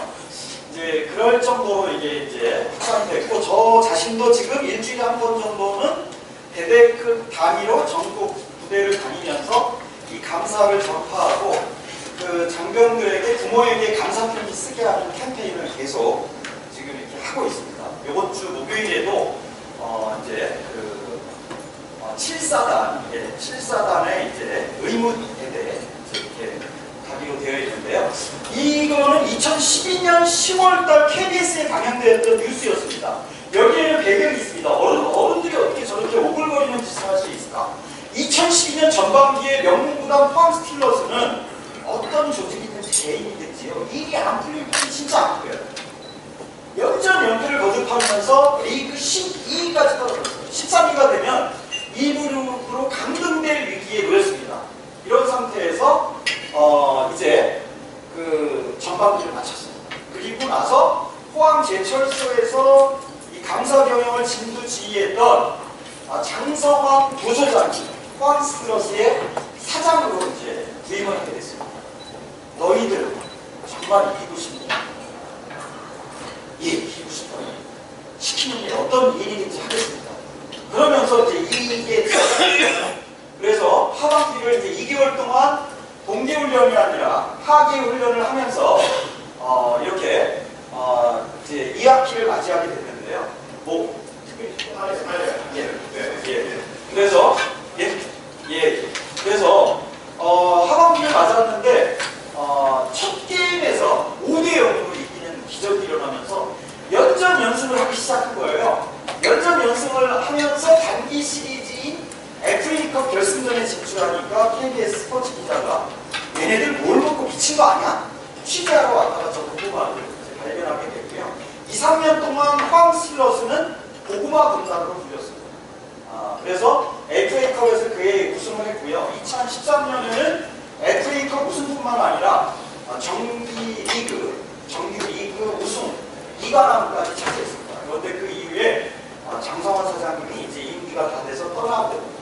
이제 그럴 정도로 이게 이제 확산이 됐고 저 자신도 지금 일주일에 한 번 정도는 대대급 단위로 전국 부대를 다니면서 이 감사를 전파하고 그 장병들에게 부모에게 감사 편지 쓰게 하는 캠페인을 계속 지금 이렇게 하고 있습니다. 이번 주 목요일에도 이제 그 7사단, 7사단의 이제 의무 대대 이렇게 단위로 되어 있는데요. 이거는 2012년 10월달 KBS에 방영되었던 뉴스였습니다. 여기에는 배경이 있습니다. 어른들이 어떻게 저렇게 오글거리는 짓을 할 수 있을까? 2012년 전반기에 명문구단 포항 스틸러스는 어떤 조직이든지 개인이든지요, 일이 안 풀릴 때 진짜 안 풀려요. 연패를 거듭하면서 리그 12위까지 떨어졌어요. 13위가 되면 2부로 강등될 위기에 놓였습니다. 이런 상태에서 이제 그 전반기를 마쳤습니다. 그리고 나서 포항제철소에서 이 감사 경영을 진두지휘했던 장성환 부소장이 포항 스틸러스의 사장으로 이제 부임을 하게 됐습니다. 너희들 정말 이기고 싶냐? 예, 이기고 싶어요. 시키는 일 어떤 일이든지 하겠습니다. 그러면서 이제 이게 그래서 하반기를 이제 2개월 동안 동계훈련이 아니라 하계훈련을 하면서 이렇게 이제 2학기를 맞이하게 됐는데요. 뭐 그래서 하반기를 맞았는데 첫 게임에서 5대0으로 이기는 기적이 일어나면서 연전 연승을 하기 시작한 거예요. 연전 연승을 하면서 단기 시리즈인 FA컵 결승전에 진출하니까 KBS 스포츠 기자가 얘네들 뭘 먹고 미친 거 아니야? 취재하러 왔다가 저 고구마를 발견하게 됐고요. 2, 3년 동안 포항 스틸러스는 고구마 군단으로 불렸습니다. 그래서 FA컵에서 그의 우승을 했고요. 2013년에는 FA컵 우승뿐만 아니라 정규 리그 우승 2관왕까지 차지했습니다. 그런데 그 이후에 장성환 사장님이 이제 임기가 다 돼서 떠나고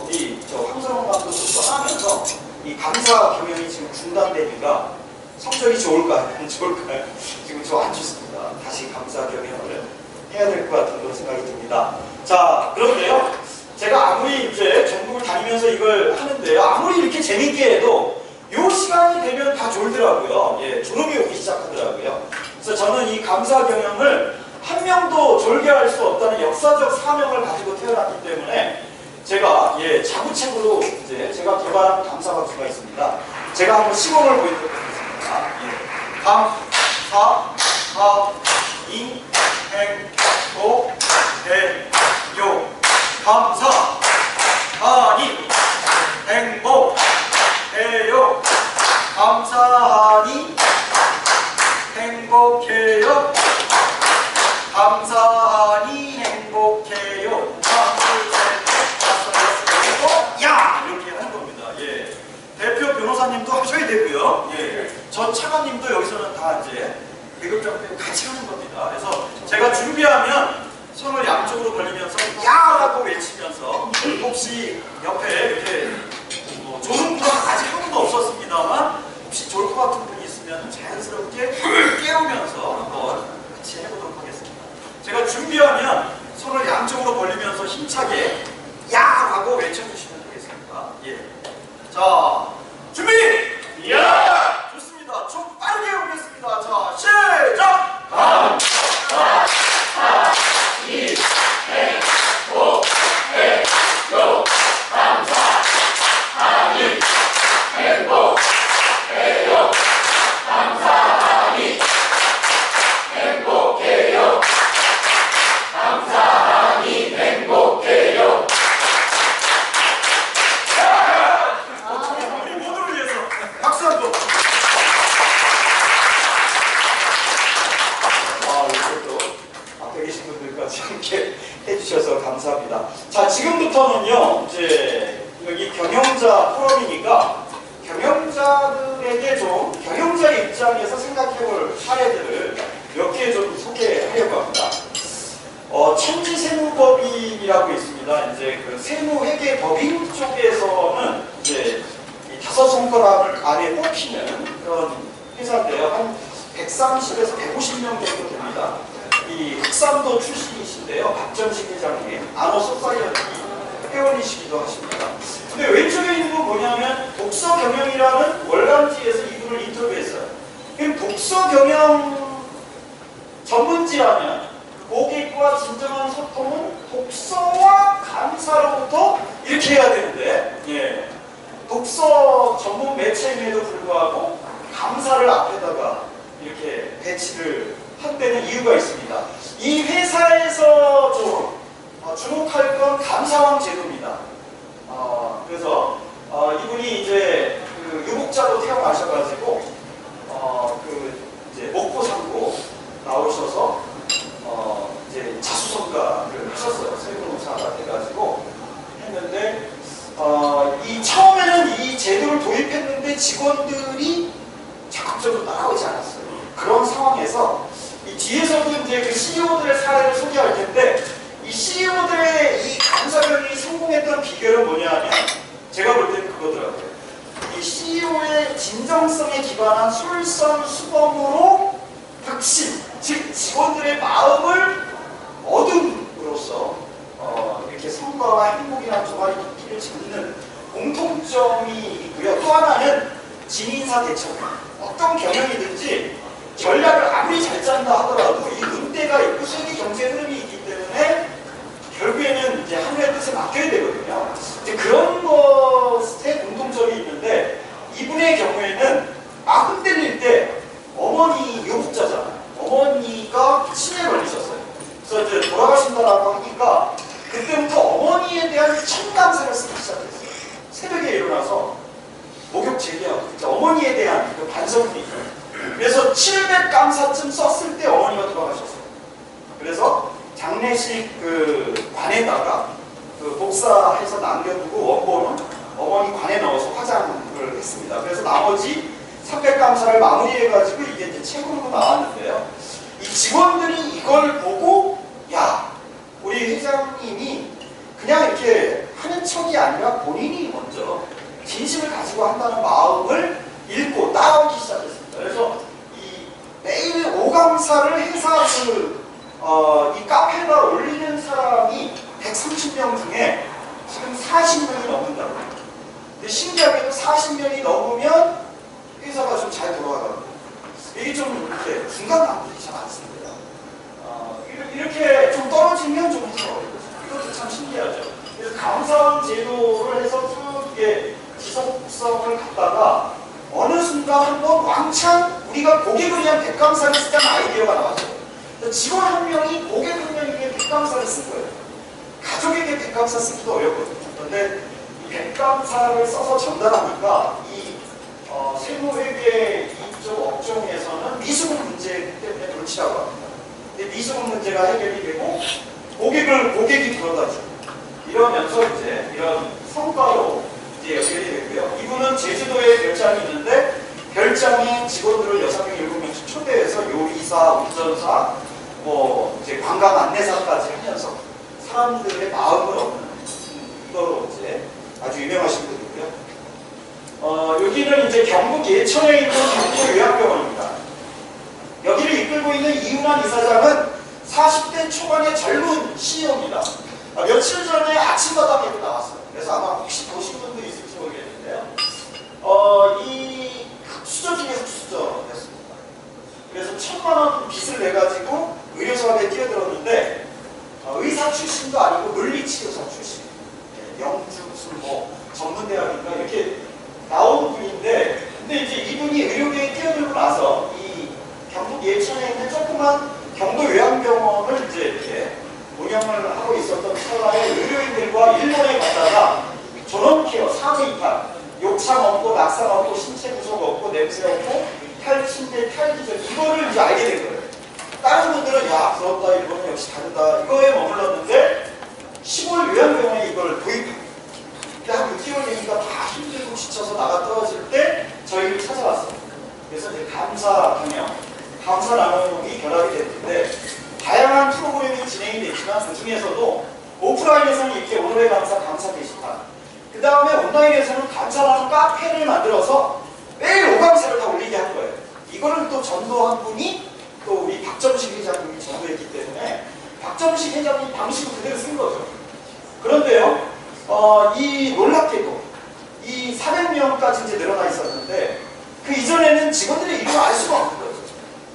우리 황선홍 감독도 떠나면서 이 감사 경영이 지금 중단되니까 성적이 좋을까요? 안 좋을까요? 지금 저 안 좋습니다. 다시 감사 경영을 해야 될 것 같은 그런 생각이 듭니다. 자, 그런데요. 제가 아무리 이제 전국을 다니면서 이걸 하는데요. 아무리 이렇게 재밌게 해도 요 시간이 되면 다 졸더라고요. 예, 졸음이 오기 시작하더라고요. 그래서 저는 이 감사 경영을 한 명도 졸게 할 수 없다는 역사적 사명을 가지고 태어났기 때문에 제가 자구책으로 이제 제가 개발한 감사 박수가 있습니다. 제가 한번 시범을 보여드리도록 하겠습니다. 감사하니 행복해요. 감사하니 행복해요. 감사하니 행복해요. 감사하니 행복해요. 야! 이렇게 하는 겁니다. 예. 대표 변호사님도 하셔야 되고요. 예. 전 차관님도 여기서는 다 이제 배급장 빼고 같이 하는 겁니다. 그래서 제가 준비하면 손을 양쪽으로 벌리면서 야라고 외치면서 혹시 옆에 이렇게 졸은 분은 아직 한 번도 없었습니다만 혹시 졸 것 같은 분이 있으면 자연스럽게 깨우면서 한번 같이 해보도록 하겠습니다. 제가 준비하면 손을 양쪽으로 벌리면서 힘차게 야라고 외쳐주시면 되겠습니다. 예. 자, 준비! 야! 좋습니다. 좀 빠르게 해보겠습니다. 자, 시작! 감사하니 행복해요. 감사하니 행복해요. 감사하니 행복해요. 감사하니 행복해요. 우리 모두를 위해서 박수 한 번. 이것도 앞에 계신 분들까지 함께 해주셔서 감사합니다. 자, 지금부터는요, 이제 여기 경영자 포럼이니까 경영자들에게 좀 경영자의 입장에서 생각해볼 사례들을 몇 개 좀 소개하려고 합니다. 천지세무법인이라고 있습니다. 이제 그 세무회계법인 쪽에서는 이제 이 5손가락 안에 꼽히는 그런 회사인데요. 한 130에서 150명 정도 됩니다. 이 흑산도 출신이신데요. 박전식 회장님, 아너 소사이어티 회원이시기도 하십니다. 근데 왼쪽에 있는 건 뭐냐면 독서경영이라는 월간지에서 이분을 인터뷰했어요. 그럼 독서경영 전문지라면 고객과 진정한 소통은 독서와 감사로부터 이렇게 해야 되는데, 예. 독서 전문 매체임에도 불구하고 감사를 앞에다가 이렇게 배치를 한 데는 이유가 있습니다. 이 회사에서 좀 주목할 건 감사왕 제도입니다. 그래서 이분이 이제 그 유복자로 태어나셔가지고 이제 먹고 살고 나오셔서 이제 자수성가를 하셨어요. 세무사가 돼가지고 했는데 이 처음에는 이 제도를 도입했는데 직원들이 적극적으로 따라오지 않았어요. 그런 상황에서 이 뒤에서도 이제 그 CEO들의 사례를 소개할 텐데 이 CEO들의 이 감사변이 성공했던 비결은 뭐냐면 제가 볼 때는 그거더라고요. 이 CEO의 진정성에 기반한 솔선수범으로 혁신, 즉 직원들의 마음을 얻음으로써 이렇게 성과와 행복이라는 두 마리 토끼를 잡는 공통점이 있고요. 또 하나는 진인사 대처. 어떤 경영이든지 전략을 아무리 잘 짠다 하더라도 이 눈대가 있고 세계 경제 흐름이 있기 때문에 결국에는 이제 하늘의 뜻에 맡겨야 되거든요. 이제 그런 것에 공통점이 있는데 이분의 경우에는 막 흔들릴 때 어머니 유복자잖아요. 어머니가 치매에 걸리셨어요. 그래서 이제 돌아가신다라고 하니까 그때부터 어머니에 대한 천감사를 쓰기 시작했어요. 새벽에 일어나서 목욕 제기하고 어머니에 대한 그 반성이 있어요. 그래서 700감사쯤 썼을 때 어머니가 돌아가셨어요. 그래서 장례식 그 관에다가 그 복사해서 남겨두고 원본은 어머니 관에 넣어서 화장을 했습니다. 그래서 나머지 300감사를 마무리해가지고 이게 이제 책으로 나왔는데요. 이 직원들이 이걸 보고 야, 우리 회장님이 그냥 이렇게 하는 척이 아니라 본인이 먼저 진심을 가지고 한다는 마음을 읽고 따라오기 시작했습니다. 그래서 이 매일 오감사를 회사 이 카페에다 올리는 사람이 130명 중에 지금 40명이 넘는다고 합니다. 근데 신기하게도 40명이 넘으면 회사가 좀 잘 돌아가거든요. 이게 좀 이렇게 중간 단분이 잘 많습니다. 이렇게 좀 떨어지면 좀 해서 이것도 참 신기하죠. 그래서 감사원 제도를 해서 쭉 이게 지속성을 갖다가 어느 순간 한번 왕창 우리가 고객을 위한 백감사를 쓰자는 아이디어가 나왔어요. 직원 한 명이 고객 한 명에게 백감사를 쓴 거예요. 가족에게 백감사 쓰기도 어렵거든요. 그런데 이 백감사를 써서 전달하니까 이 세무회계 이쪽 업종에서는 미수금 문제 때문에 불치라고 합니다. 근데 미수금 문제가 해결이 되고 고객이 들어가죠. 이러면서 이제 이런 성과로 이제 연결이 되고요. 이분은 제주도에 별장이 있는데 별장에 직원들을 6명, 7명씩 초대해서 요리사, 운전사, 뭐 이제 관광 안내사까지 하면서 사람들의 마음을 얻는 이거로 이제 아주 유명하신 분이고요. 여기는 이제 경북 예천에 있는 경북요양병원입니다. 여기를 이끌고 있는 이윤환 이사장은 40대 초반의 젊은 CEO입니다. 며칠 전에 아침마당에도 나왔어요. 그래서 아마 혹시 보신 분도 있을지 모르겠는데요. 이 수저 중에서 수저였습니다. 그래서 1,000만원 빚을 내가지고 의료사업에 뛰어들었는데 의사 출신도 아니고 물리치료사 출신, 영주 무슨 뭐 전문대학인가 이렇게 나온 분인데, 근데 이제 이분이 의료계에 뛰어들고 나서 이 경북 예천에 있는 조그만 경도요양병원을 이제 이렇게 운영을 하고 있었던 찰나에 의료인들과 일본에 갔다가 전원케어, 산후이탈, 욕창 없고 낙상 없고 신체 구속 없고 냄새 없고 탈침대, 탈기절 이거를 이제 알게 된 거예요. 다른 분들은 야 부럽다, 일본은 역시 다르다 이거에 머물렀는데 시골 요양병원에 이걸 도입합니다. 한 6개월 되니까 다 힘들고 지쳐서 나가 떨어질 때 저희를 찾아왔어요. 그래서 이제 감사 경영, 감사 나눔이 결합이 됐는데 다양한 프로그램이 진행이 됐지만 그 중에서도 오프라인에서는 이렇게 오늘의 감사 게시판, 그 다음에 온라인에서는 감사라는 카페를 만들어서 매일 오감사를 다 올리게 한 거예요. 이거를 또 전도한 분이 또 우리 박점식 회장님이 전도했기 때문에 박점식 회장님 방식을 그대로 쓴 거죠. 그런데요, 이 놀랍게도 이 400명까지 이제 늘어나 있었는데 그 이전에는 직원들의 이름을 알 수가 없는 거죠.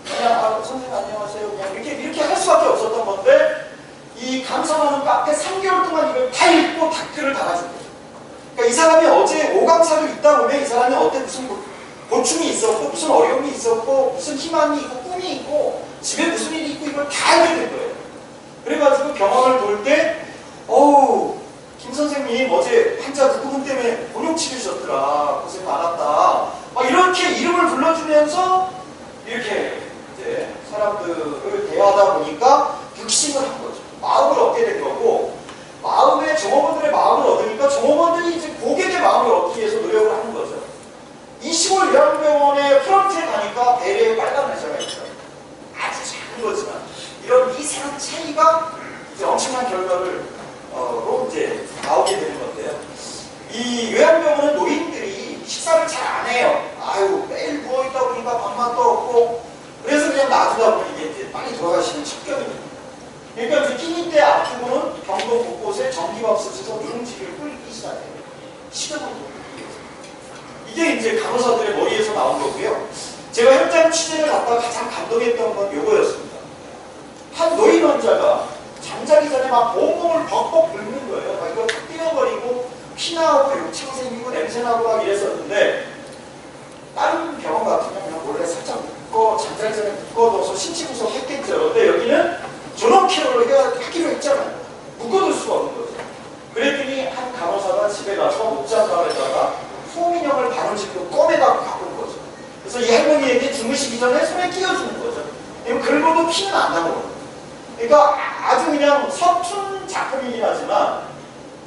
그냥 선생님 안녕하세요 그냥 이렇게 할 수밖에 없었던 건데 이 감사하는 카페 3개월 동안 이걸 다 읽고 댓글을 달아준 거죠. 그러니까 그러니까 이 사람이 어제 오감사를 있다 보면 이 사람이 어때 무슨 고충이 있었고 무슨 어려움이 있었고 무슨 희망이 있고 꿈이 있고 집에 무슨 일이 있고 이걸 다 알게 된 거예요. 그래가지고 병원을 볼 때 어우 김 선생님 어제 환자 누구분 때문에 곤욕 치르셨더라 고생 많았다 막 이렇게 이름을 불러주면서 이렇게 이제 사람들을 대하다 보니까 육신을 한 거죠. 마음을 얻게 된 거고 마음의 종업원들의 마음을 얻으니까 종업원들이 이제 고객의 마음을 얻기 위해서 노력을 하는 거죠. 이 시골 요양병원의 프런트에 가니까 배려의 빨간 의자가 있어요. 아주 작은 거지만 이런 미세한 차이가 이제 엄청난 결과를 로 이제 나오게 되는 건데요. 이 요양병원은 노인들이 식사를 잘 안 해요. 아유 매일 누워있다 보니까 밥맛도 없고 그래서 그냥 놔두다 보니 이제 빨리 돌아가시는 척경입니다. 그러니까 이제 끼니 때 앞두고는 경도 곳곳에 전기밥솥에서 누룽지를 끓이기 시작해요. 식용을 돌리기 위해서. 이게 이제 간호사들의 머리에서 나온 거고요. 제가 현장 취재를 갔다가 가장 감동했던 건 요거였습니다. 한 노인 환자가 잠자기 전에 막 온몸을 벅벅 긁는 거예요. 막 이거 탁 떼어버리고 피나고 욕창 생기고 냄새나고 막 이랬었는데 다른 병원 같으면 그냥 원래 살짝 잠자기 전에 묶어둬서 신체 구성했겠죠. 근데 여기는 전원 케어를 하기로 했잖아요. 묶어둘 수가 없는 거죠. 그랬더니 한 간호사가 집에 가서 목장갑에다가 소민형을 바느질로 껌에다 갖고 온 거죠. 그래서 이 할머니에게 주무시기 전에 손에 끼워주는 거죠. 긁어도 피는 안 나는 거예요. 그러니까 아주 그냥 서툰 작품이긴 하지만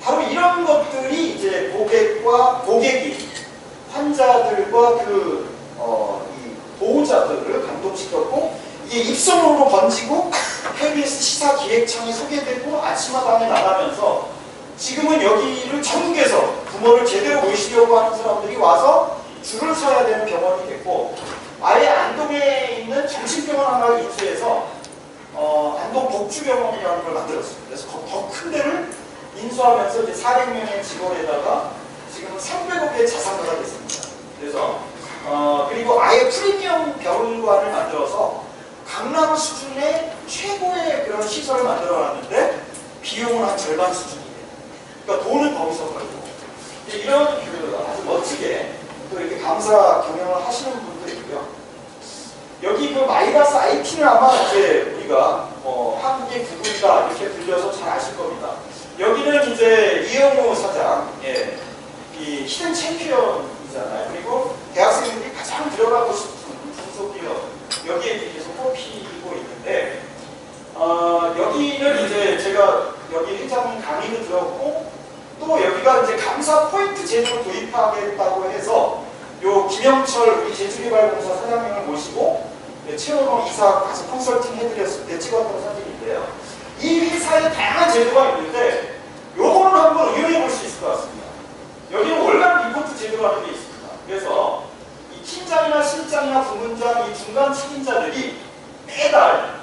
바로 이런 것들이 이제 고객이 환자들과 이 보호자들을 감동시켰고 이게 입소문으로 번지고 KBS 시사기획창에 소개되고 아침마당에 나가면서 지금은 여기를 전국에서 부모를 제대로 모시려고 하는 사람들이 와서 줄을 서야 되는 병원이 됐고 아예 안동에 있는 정신병원 하나를 인수해서 안동 복주병원이라는 걸 만들었습니다. 그래서 더 큰 데를 인수하면서 이제 400명의 직원에다가 지금은 300억의 자산가가 됐습니다. 그래서 그리고 아예 프리미엄 병원관을 만들어서 강남 수준의 최고의 그런 시설을 만들어놨는데 비용은 한 절반 수준이에요. 그러니까 돈은 거기서 벌고 이런 아주 멋지게 또 이렇게 감사 경영을 하시는 분들이고요. 여기 그 마이다스 IT는 아마 이제 우리가 한국의 구글이다 이렇게 불려서 잘 아실 겁니다. 여기는 이제 이영호 사장, 이 히든 챔피언이잖아요. 그리고 대학생들이 가장 들어가고 싶은 중소기업 여기에 계속 뽑히고 있는데 여기는 이제 제가 여기 회장님 강의도 들었고 또 여기가 이제 감사 포인트 제도를 도입하겠다고 해서 요 김영철 우리 제주개발공사 사장님을 모시고 최원호 이사 가서 컨설팅 해드렸을 때 찍었던 사진인데요. 이 회사에 다양한 제도가 있는데 요거는 한번 의논해 볼 수 있을 것 같습니다. 여기는 월간 리포트 제도라는 게 있습니다. 그래서 이 팀장이나 실장이나 부문장 이 중간 책임자들이 매달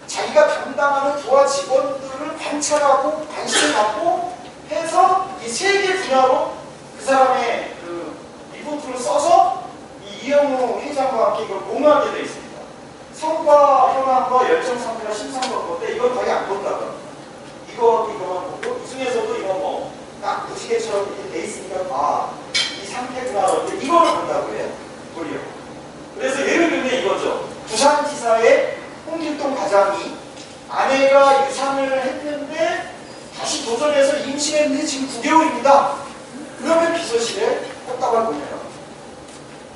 자기가 담당하는 부하 직원들을 관찰하고 관심을 갖고 해서 이 세 개 분야로 그 사람의 그 리포트를 써서 이 이영우 회장과 함께 이걸 공유하게 되어 있습니다. 성과, 현황과 열정 상태가 심상한 건데 이건 거의 안 본다고. 이거만 보고 이 중에서도 이거 딱 무지개처럼 이렇게 돼 있으니까 이 상태구나 그런데 이거를 본다고 해요. 오히려. 그래서 예를 들면 이거죠. 부산지사의 홍길동 과장이 아내가 유산을 했는데 다시 도전해서 임신했는데 지금 9개월입니다. 그러면 비서실에 꽃다발 보내요.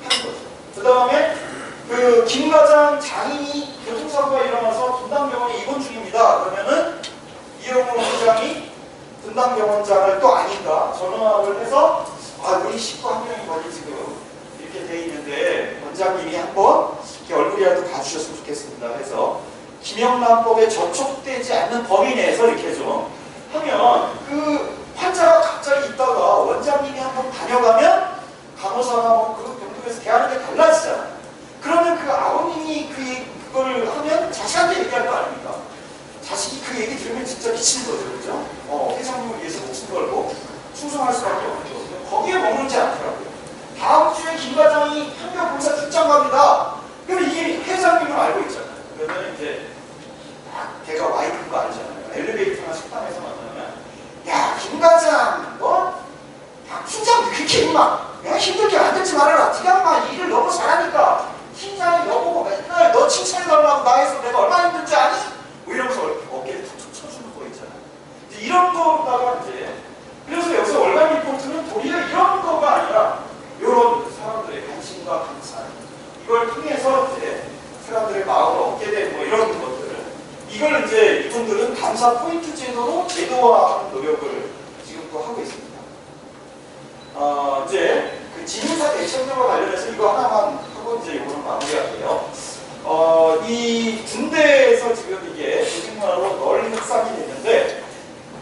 하는 거죠. 그 다음에 그 김 과장 장인이 교통사고가 일어나서 분당병원에 입원 중입니다. 그러면은 이영호 회장이 분당병원장을 또 아닌가 전화를 해서 우리 식구 한 명이 머리 지금 이렇게 돼 있는데 원장님이 한번 이렇게 얼굴이라도 봐주셨으면 좋겠습니다. 해서 김영란법에 저촉되지 않는 범위 내에서 이렇게 좀 하면 그 환자가 갑자기 있다가 원장님이 한번 다녀가면 간호사나 그 병동에서 대하는 게 달라지잖아요. 그러면 그 아버님이 그걸 하면 자식한테 얘기할 거 아닙니까? 자식이 그 얘기 들으면 진짜 미치는 거죠. 그죠? 회장님을 위해서 목숨 걸고 충성할 수밖에 없는 거거든요. 거기에 머무르지 않더라고요. 다음 주에 김 과장이 한겨봉사 출장 갑니다. 그럼 이게 회장님을 알고 있잖아요. 그러면 이제 걔가 와이프인 거 알잖아요. 엘리베이터나 식당에서 만나면 야, 김 과장 너 힘들게 만들지 말아라. 네가 막 일을 너무 잘하니까 팀장이 너보고 맨날 너 칭찬해달라고 나해서 내가 얼마나 힘든지 아니? 뭐 이러면서 어깨를 툭툭 쳐주는 거 있잖아요. 이제 이런 거다가 이제 그래서 여기서 월간 리포트는 도리어 이런 거가 아니라 이런 사람들의 관심과 감사 이걸 통해서 이제 사람들의 마음을 얻게 된 뭐 이런 것들 이걸 이제 이분들은 감사 포인트 제도로 제도화하는 노력을 지금도 하고 있습니다. 이제 그 지능사 대청령과 관련해서 이거 하나만 하고 이제 이거는 마무리할게요. 이 군대에서 지금 이게 조직문화로 널리 확산이 됐는데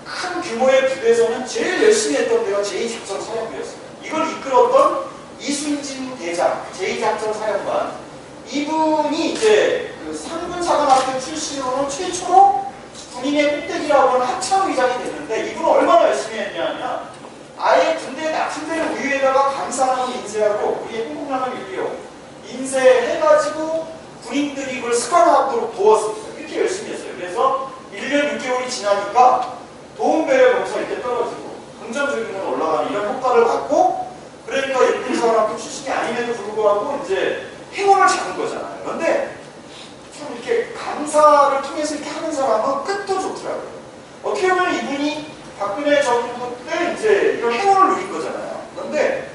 큰 규모의 부대에서는 제일 열심히 했던 데가 제2작전사령부였어요. 이걸 이끌었던 이순진 대장, 제2작전사령관 이분이 이제 그 상군사관학교 출신으로는 최초로 군인의 꼭대기라고 하는 학창의장이 됐는데 이분은 얼마나 열심히 했냐면 아예 군대에 납품되는 우유에다가 감사함을 인쇄하고 우리의 행복남을 일리고 인쇄해가지고 군인들이 이걸 습관화하도록 도왔습니다. 이렇게 열심히 했어요. 그래서 1년 6개월이 지나니까 도움배열 검사 이렇게 떨어지고 긍정적인 건 올라가는 이런 효과를 받고 그러니까 일군사관학교 출신이 아님에도 불구하고 이제 행운을 잡은 거잖아요. 그런데 참 이렇게 감사를 통해서 이렇게 하는 사람은 끝도 좋더라고요. 어떻게 보면 이분이 박근혜 정부 때 이제 이런 행운을 누린 거잖아요. 그런데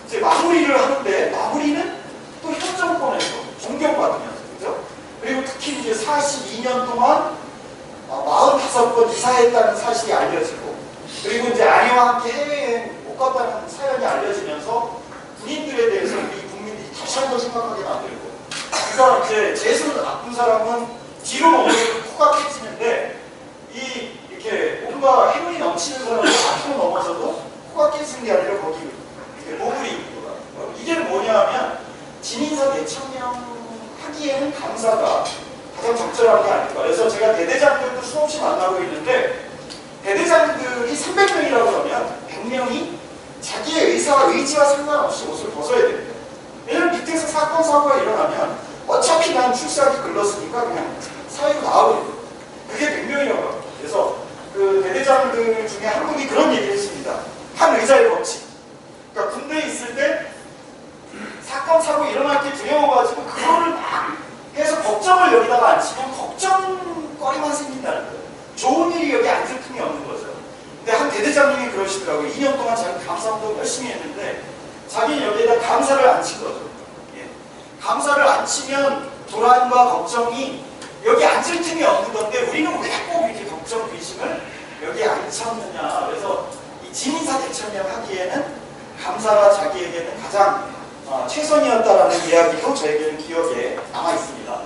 이제 마무리를 하는데 마무리는 또 현 정권에서 존경받으면서 그죠? 그리고 특히 이제 42년 동안 45번 이사했다는 사실이 알려지고 그리고 이제 아내와 함께 해외여행 못 갔다는 사연이 알려지면서 군인들에 대해서 우리 국민들이 다시 한 번 생각하게 만들고 그러니까 이제 재수는 나쁜 사람은 뒤로 넘어져도 코가 깨지는데 이렇게 뭔가 행운이 넘치는 사람은 앞으로 넘어져도 코가 깨지는 게 아니라 거기 이렇게 몸을 입고 이게 뭐냐 하면 진인사 대청령 하기에는 감사가 가장 적절한 게 아닐까. 그래서 제가 대대장들도 수없이 만나고 있는데 대대장들이 300명이라고 하면 100명이 자기의 의지와 상관없이 옷을 벗어야 됩니다. 왜냐면 밑에서 사건 사고가 일어나면 어차피 난 출세하기 글렀으니까 그냥 사회로 나와버리고 그게 100명이라고 합니다. 그래서 그 대대장들 중에 한 분이 그런 얘기를 했습니다. 한 의자의 법칙. 그러니까 군대에 있을 때 사건 사고 일어날 때 두려워가지고 그거를 막 해서 걱정을 여기다가 앉히면 걱정거리만 생긴다는 거예요. 좋은 일이 여기 앉을 틈이 없는 거죠. 근데 한 대대장님이 그러시더라고요. 2년 동안 자기 감사운동 열심히 했는데 자기는 여기에다 감사를 안 친 거죠. 예. 감사를 안 치면 불안과 걱정이 여기 앉을 틈이 없는 건데 우리는 왜 꼭 이렇게 걱정, 근심을 여기에 앉혔느냐. 그래서 이 진인사 대청령 하기에는 감사가 자기에게는 가장 최선이었다라는 이야기도 저에게는 기억에 남아 있습니다.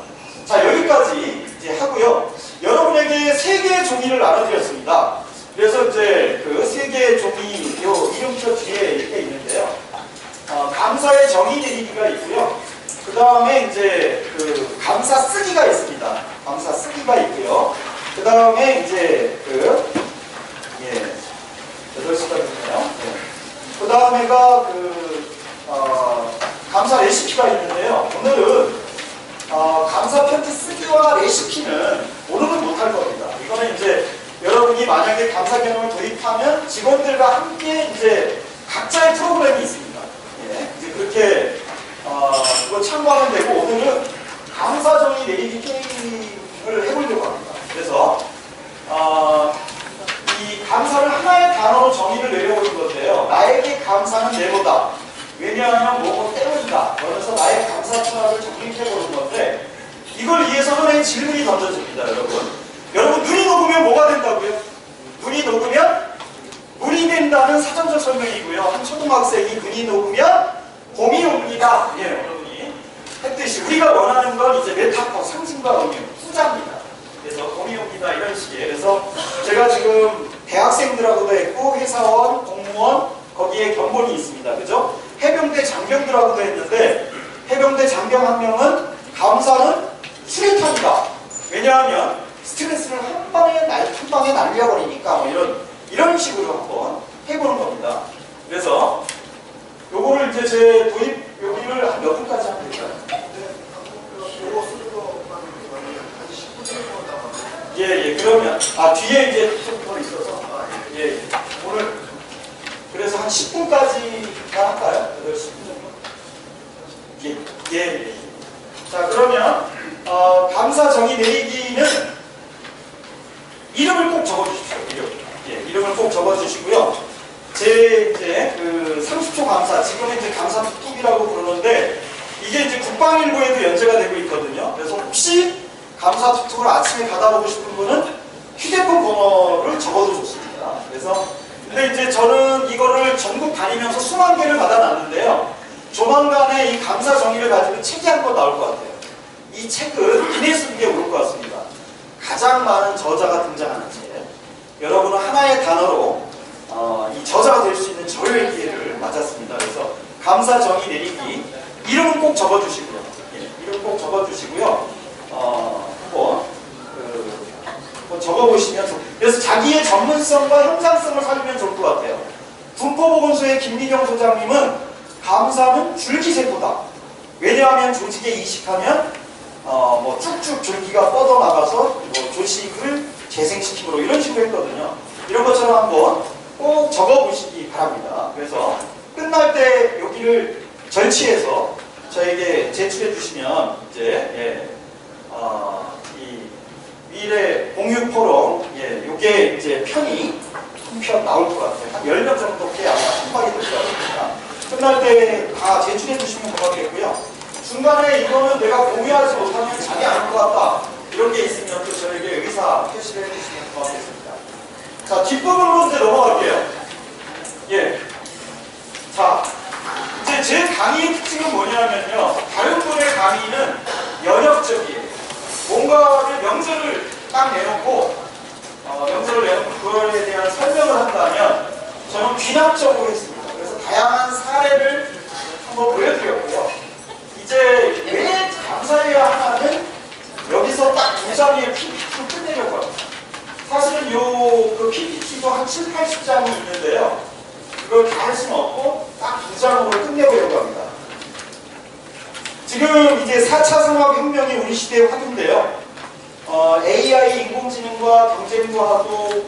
자, 여기까지 이제 하고요. 여러분에게 3개의 종이를 나눠드렸습니다. 그래서 이제 그 3개의 종이 요 이름표 뒤에 이렇게 있는데요. 감사의 정의 내리기가 있고요. 그 다음에 이제 그 감사 쓰기가 있습니다. 감사 쓰기가 있고요. 그 다음에 이제 8시가 됐네요. 그 다음에가 감사 레시피가 있는데요. 오늘은 감사 편지 쓰기와 레시피는 오늘은 못할 겁니다. 이거는 이제 여러분이 만약에 감사 경영을 도입하면 직원들과 함께 이제 각자의 프로그램이 있습니다. 예, 이제 그렇게 그거 참고하면 되고 오늘은 감사 정의 내리기 게임을 해보려고 합니다. 그래서 이 감사를 하나의 단어로 정의를 내려보는 건데요. 나에게 감사는 내보다. 왜냐하면 뭐뭐 때문이다. 그래서 나의 감사 철학을 정립해보는 건데 이걸 위해서 하나의 질문이 던져집니다. 여러분 눈이 녹으면 뭐가 된다고요? 눈이 녹으면 물이 된다는 사전적 설명이고요. 한 초등학생이 눈이 녹으면 곰이 옵니다. 예, 여러분이 했듯이 우리가 원하는 건 이제 메타포, 상징과 의미, 후자입니다. 그래서 곰이 옵니다 이런 식이에요. 그래서 제가 지금 대학생들하고도 했고 회사원, 공무원 거기에 견본이 있습니다. 그죠? 해병대 장병들하고도 했는데 해병대 장병 한 명은 감사는 수류탄이다. 왜냐하면 스트레스를 한 방에 날려버리니까 뭐 이런 식으로 한번 해보는 겁니다. 그래서 요거를 이제 제 도입 여기를 한 몇 분까지 하면 될까요? 요거 쓰는 거만 한 10분 정도 남았는데. 예, 그러면 뒤에 이제 좀 더 있어서 오늘 그래서 한 10분까지 예. 자, 그러면 감사 정의 내리기는 이름을 꼭 적어주십시오. 이름을 꼭 적어주시고요. 제 이제 그 30초 감사, 지금은 이제 감사 툭툭이라고 부르는데 이게 이제 국방일보에도 연재가 되고 있거든요. 그래서 혹시 감사 툭툭을 아침에 받아보고 싶은 분은 휴대폰 번호를 적어도 좋습니다. 그래서 근데 이제 저는 이거를 전국 다니면서 수만 개를 받아놨는데요. 조만간에 이 감사 정의를 가지고 책이 한 권 나올 것 같아요. 이 책은 기네스북에 오를 것 같습니다. 가장 많은 저자가 등장하는 책. 여러분은 하나의 단어로 이 저자가 될 수 있는 저의 기회를 맞았습니다. 그래서 감사 정의 내리기 이름은 꼭 적어주시고요. 이름 꼭 적어주시고요. 한번 적어보시면 그래서 자기의 전문성과 형상성을 살리면 좋을 것 같아요. 분포보건소의 김미경 소장님은 감사는 줄기세포다. 왜냐하면 조직에 이식하면 뭐 쭉쭉 줄기가 뻗어나가서 뭐 조직을 재생시키므로 이런 식으로 했거든요. 이런 것처럼 한번 꼭 적어보시기 바랍니다. 그래서 끝날 때 여기를 절취해서 저에게 제출해 주시면 이제 이 미래 공유 포럼 요게 이제 편이 한 편 나올 것 같아요. 한 10명 정도께 아마 통과이 될 것 같습니다. 끝날 때 다 제출해 주시면 고맙겠고요. 중간에 이거는 내가 공유하지 못하면 자기 안 올 것 같다. 이런 게 있으면 또 저에게 의사 표시를 해주시면 고맙겠습니다. 자, 뒷부분으로 이제 넘어갈게요. 자, 이제 제 강의의 특징은 뭐냐면요. 다른 분의 강의는 연역적이에요. 뭔가를 명제를 딱 내놓고 명제를 내놓고 그거에 대한 설명을 한다면 저는 귀납적으로 했습니다. 그래서 다양한 사례를 한번 보여드렸고요. 이제 왜 감사해야 하나는 여기서 딱 두 장의 PPT로 끝내려고 합니다. 사실은 그 PPT도 한 7, 80장이 있는데요. 그걸 다 할 수는 없고 딱 두 장으로 끝내보려고 합니다. 지금 이제 4차 산업혁명이 우리 시대의 화두인데요. AI 인공지능과 경쟁도 하고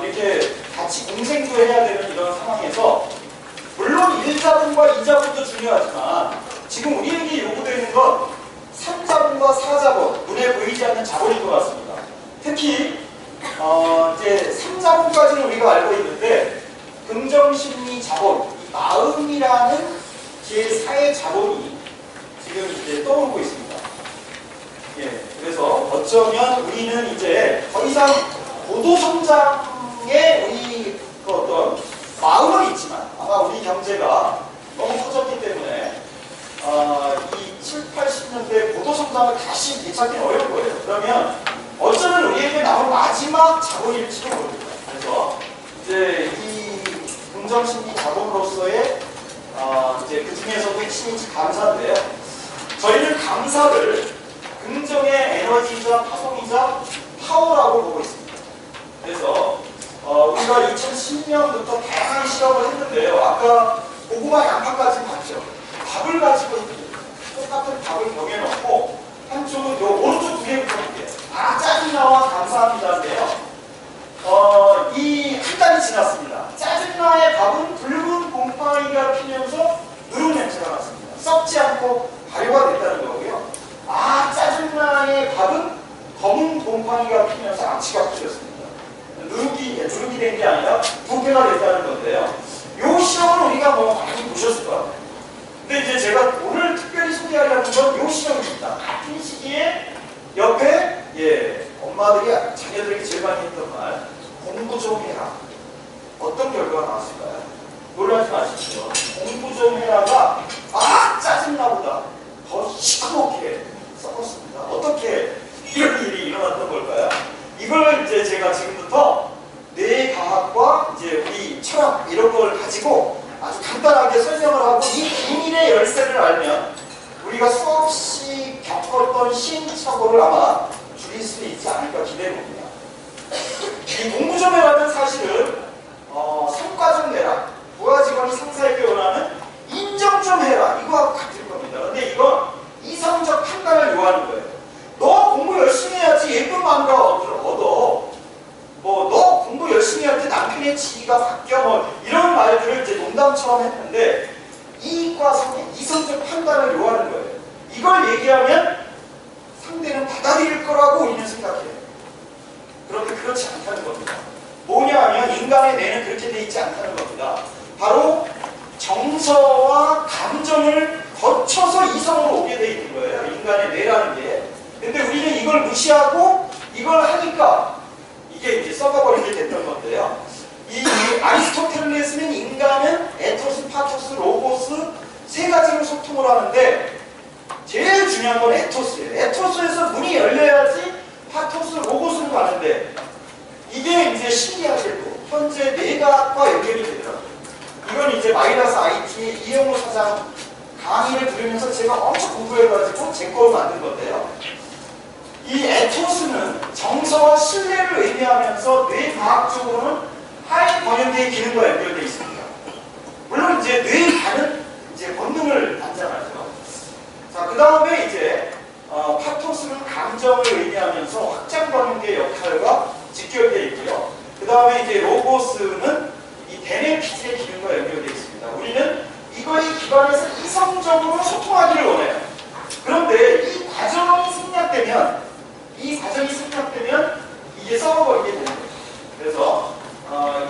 이렇게 같이 공생도 해야 되는 이런 상황에서 물론 1자본과 2자본도 중요하지만 지금 우리에게 요구되는 건 3자본과 4자본, 눈에 보이지 않는 자본인 것 같습니다. 특히 이제 3자본까지는 우리가 알고 있는데 긍정심리 자본, 이 마음이라는 제4의 자본이 지금 이제 떠오르고 있습니다. 그래서 어쩌면 우리는 이제 더 이상 고도성장에 우리 그 어떤 마음은 있지만 아마 우리 경제가 너무 커졌기 때문에 이 7, 80년대 고도성장을 다시 되찾기는 어려울 거예요. 그러면 어쩌면 우리에게 남은 마지막 자본일지도 모릅니다. 그래서 이제 이 긍정심리 자본으로서의 이제 그 중에서도 핵심이 감사인데요. 저희는 감사를 긍정의 에너지이자 파동이자 파워라고 보고 있습니다. 그래서 우리가 2010년부터 다양한 실험을 했는데요. 아까 고구마 양파까지 봤죠. 밥을 가지고 똑같은 밥을 병에 넣고 한쪽은 요 오른쪽 두 개부터 볼게요. 짜증나와 감사합니다인데요. 이 한 달이 지났습니다. 짜증나의 밥은 붉은 곰팡이가 피면서 누룩 냄새가 났습니다. 썩지 않고 발효가 됐다는 거고요. 짜증나의 밥은 검은 곰팡이가 피면서 악취가 피었습니다. 누룩이 된 게 아니라 부패가 됐다는 건데요. 요 실험을 우리가 뭐 많이 보셨을 것 같아요. 근데 이제 제가 오늘 특별히 소개하려는 건 요 실험입니다. 같은 시기에 옆에 엄마들이 자녀들에게 제일 많이 했던 말 공부 좀 해라. 어떤 결과가 나왔을까요? 놀라지 마십시오. 공부 좀 해라가 짜증나보다 더 시커멓게 썩었습니다. 어떻게 이런 일이 일어났던 걸까요? 이걸 이제 제가 지금부터 뇌과학과 이제 우리 철학 이런 걸 가지고 아주 간단하게 설명을 하고 이 비밀의 열쇠를 알면 우리가 수없이 겪었던 시행착오를 아마 줄일 수 있지 않을까 기대해봅니다. 이 공부 좀 해라는 사실은 성과적 내라, 부하 직원이 상사에게 원하는 인정 좀 해라 이거하고 같을 겁니다. 근데 이건 이성적 판단을 요하는 거예요. 너 공부 열심히 해야지 예쁜 마음과 얻어. 너 공부 열심히 할 때 남편의 지위가 바뀌어 이런 말들을 이제 농담처럼 했는데 이과 성의 이성적 판단을 요하는 거예요. 얘기하면 상대는 받아들일 거라고 우리는 생각해요. 그런데 그렇지 않다는 겁니다. 뭐냐 하면 인간의 뇌는 그렇게 돼 있지 않다는 겁니다. 바로 정서와 감정을 거쳐서 이성으로 오게 돼 있는 거예요. 인간의 뇌라는 게. 근데 우리는 이걸 무시하고 이걸 하니까 이게 이제 썩어버리게 됐던 건데요. 이 아리스토텔레스는 인간은 에토스, 파토스, 로고스 세 가지로 소통을 하는데 제일 중요한 건 에토스예요. 에토스에서 문이 열려야지 파토스, 로고스로 가는데 이게 이제 신기하게도 현재 뇌과학과 연결이 되더라고요. 이건 이제 마이너스 IT의 이영호 사장 강의를 들으면서 제가 엄청 공부해가지고 제 거로 만든 건데요. 이 에토스는 정서와 신뢰를 의미하면서 뇌과학적으로는 하위 번연대의 기능과 연결되어 있습니다. 물론 이제 뇌가는 이제 본능을 단장하죠. 자, 그 다음에 이제 파토스는 감정을 의미하면서 확장 번연대의 역할과 직결되어 있고요. 그 다음에 이제 로고스는 이 대뇌피질의 기능과 연결되어 있습니다. 우리는 이거에 기반해서 이성적으로 소통하기를 원해요. 그런데 이 과정이 생략되면 이게 썩어버리게 되는 거죠. 그래서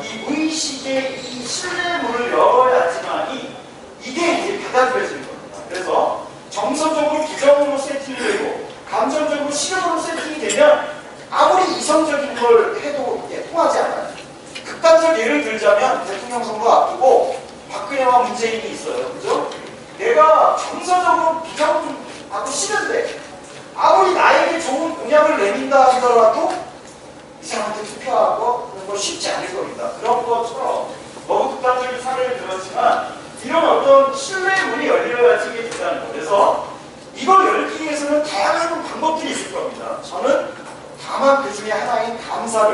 이 무의식의 이 신뢰문을 열어야지만이 이게 이제 받아들여지는 겁니다. 그래서 정서적으로 부정으로 세팅이 되고 감정적으로 실험으로 세팅이 되면 아무리 이성적인 걸 해도 이게 통하지 않아요. 극단적 예를 들자면 대통령 선거 앞두고 박근혜와 문재인이 있어요. 그죠? 내가 정서적으로 부정하고 싫은데 아무리 나에게 좋은 공약을 내민다 하더라도 이 사람한테 투표하고 그런 거 쉽지 않을 겁니다. 그런 것처럼 너무 극단적인 사례를 들었지만 이런 어떤 신뢰의 문이 열려야지 이게 된다는 거. 그래서 이걸 열기 위해서는 다양한 방법들이 있을 겁니다. 저는 다만 그 중에 하나인 감사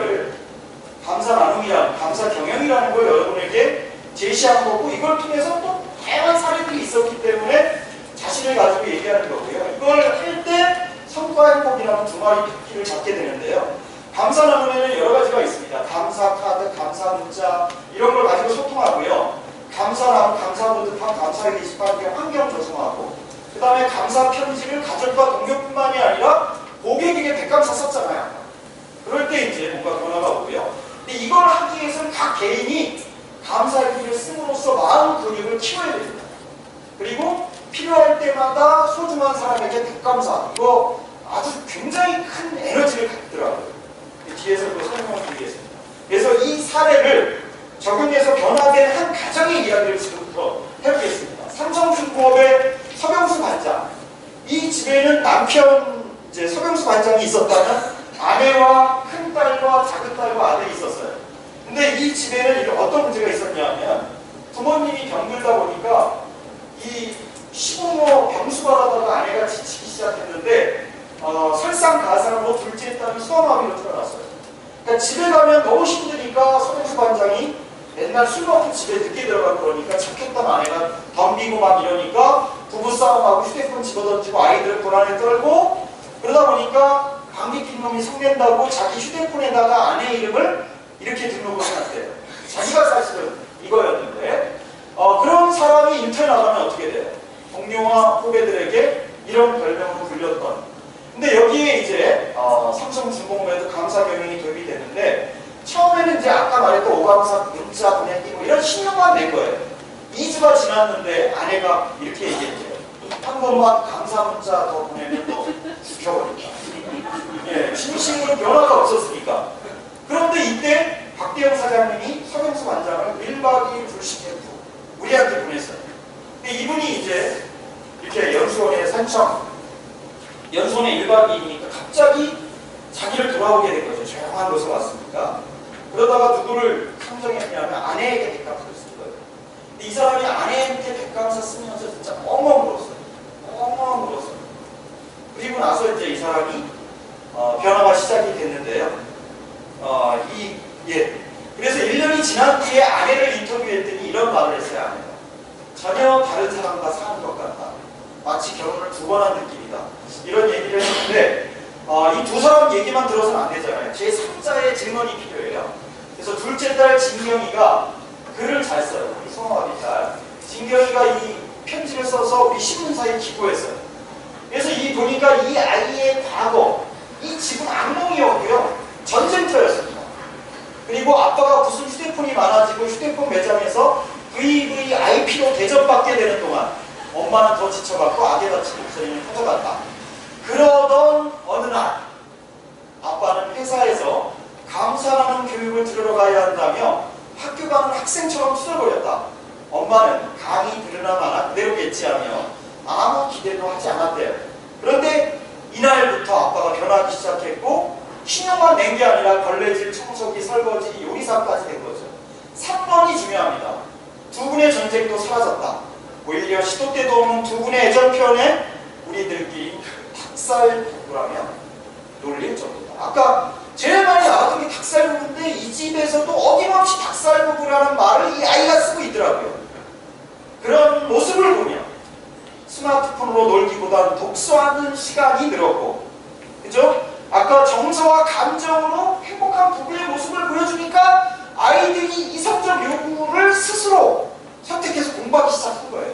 나눔이라는 감사 경영이라는 걸 여러분에게 제시한 거고 이걸 통해서 또 다양한 사례들이 있었기 때문에 자신을 가지고 얘기하는 거고요. 이걸 할 때 성과 행복이라는 두 마리 토끼를 잡게 되는데요. 감사 나눔에는 여러 가지가 있습니다. 감사 카드, 감사 문자 이런 걸 가지고 소통하고요. 감사 나눔, 감사 보드판, 감사 게시판, 환경 조성하고 그 다음에 감사 편지를 가족과 동료뿐만이 아니라 고객에게 백감사 썼잖아요. 그럴 때 이제 뭔가 변화가 오고요. 근데 이걸 하기 위해서는 각 개인이 감사일기를 씀으로써 마음 근육을 키워야 됩니다. 그리고 필요할 때마다 소중한 사람에게 백감사 이거 아주 굉장히 큰 에너지를 갖더라고요. 뒤에서 또 설명을 드리겠습니다. 그래서 이 사례를 적용해서 변화된 한 가정의 이야기를 지금부터 해보겠습니다. 삼성중공업의 서병수 반장. 이 집에는 남편 이제 서병수 반장이 있었다면 아내와 큰딸과 작은딸과 아들이 있었어요. 근데 이 집에는 이런 어떤 문제가 있었냐면 부모님이 병들다 보니까 이 시부모 병수받아다가 아내가 지치기 시작했는데 설상가상으로 둘째 딸은 수화마비로 태어났어요. 그러니까 집에 가면 너무 힘드니까 서병수 반장이 맨날 술 먹고 집에 늦게 들어가고 그러니까 착했던 아내가 덤비고 막 이러니까 부부싸움하고 휴대폰 집어던지고 아이들 불안에 떨고 그러다 보니까 방귀낀 놈이 성낸다고 자기 휴대폰에다가 아내 이름을 이렇게 등록을 해놨대요. 자기가 사실은 이거였는데 그런 사람이 인터넷 나가면 어떻게 돼요? 동료와 후배들에게 이런 별명으로 불렸던. 근데 여기에 이제 삼성중공업에도 감사 경영이 도입이 됐는데 처음에는 이제 아까 말했던 오감사 문자 보내기 뭐 이런 신용만 낸 거예요. 2주가 지났는데 아내가 이렇게 얘기했대요. 한 번만 감사 문자 더 보내면 또 죽여버린다. 예, 진심으로 변화가 없었으니까. 그런데 이때 박대영 사장님이 서병수 반장을 1박 2일 불식했고 우리한테 보냈어요. 근데 이분이 이제 이렇게 연수원에 연수원에 1박 2일이니까 갑자기 자기를 돌아오게 된 거죠. 조용한 곳에 왔으니까. 그러다가 누구를 상정했냐면 아내에게 백감사를 쓴 거예요. 근데 이 사람이 아내한테 백감사 쓰면서 진짜 엉엉 울었어요. 엉엉 울었어요. 그리고 나서 이제 이 사람이 변화가 시작이 됐는데요. 그래서 1년이 지난 뒤에 아내를 인터뷰했더니 이런 말을 했어요. 아내가. 전혀 다른 사람과 사는 것 같다. 마치 결혼을 2번 한 느낌이다. 이런 얘기를 했는데 이 두 사람 얘기만 들어서는 안 되잖아요. 제3자의 증언이 필요해요. 그래서 둘째 딸 진경이가 글을 잘 써요. 우리 송아비 딸. 진경이가 이 편지를 써서 우리 신문사에 기고했어요. 그래서 이 보니까 이 아이의 과거, 이 집은 악몽이었고요. 전쟁터였습니다. 그리고 아빠가 무슨 휴대폰이 많아지고 휴대폰 매장에서 VVIP로 대접받게 되는 동안 엄마는 더 지쳐갖고 악에 다친 목소리는 터져갔다. 그러던 어느 날 아빠는 회사에서 감사하는 교육을 들으러 가야 한다며 학교 가는 학생처럼 투덜거렸다. 엄마는 강의 들으나마나 그대로 배치하며 아무 기대도 하지 않았대요. 그런데 이날부터 아빠가 변하기 시작했고 신용만 낸 게 아니라 걸레질, 청소기, 설거지, 요리사까지 된 거죠. 3번이 중요합니다. 두 분의 전쟁도 사라졌다. 오히려 시도 때도 없는 두 분의 애정 표현에 우리들끼리 닭살 부부라며 놀릴 정도다. 아까 제일 많이 나왔던 게 닭살 부부인데 이 집에서도 어김없이 닭살 부부라는 말을 이 아이가 쓰고 있더라고요. 그런 모습을 보면 스마트폰으로 놀기보다는 독서하는 시간이 늘었고, 그죠? 아까 정서와 감정으로 행복한 부부의 모습을 보여주니까 아이들이 이성적 요구를 스스로 선택해서 공부하기 시작한 거예요.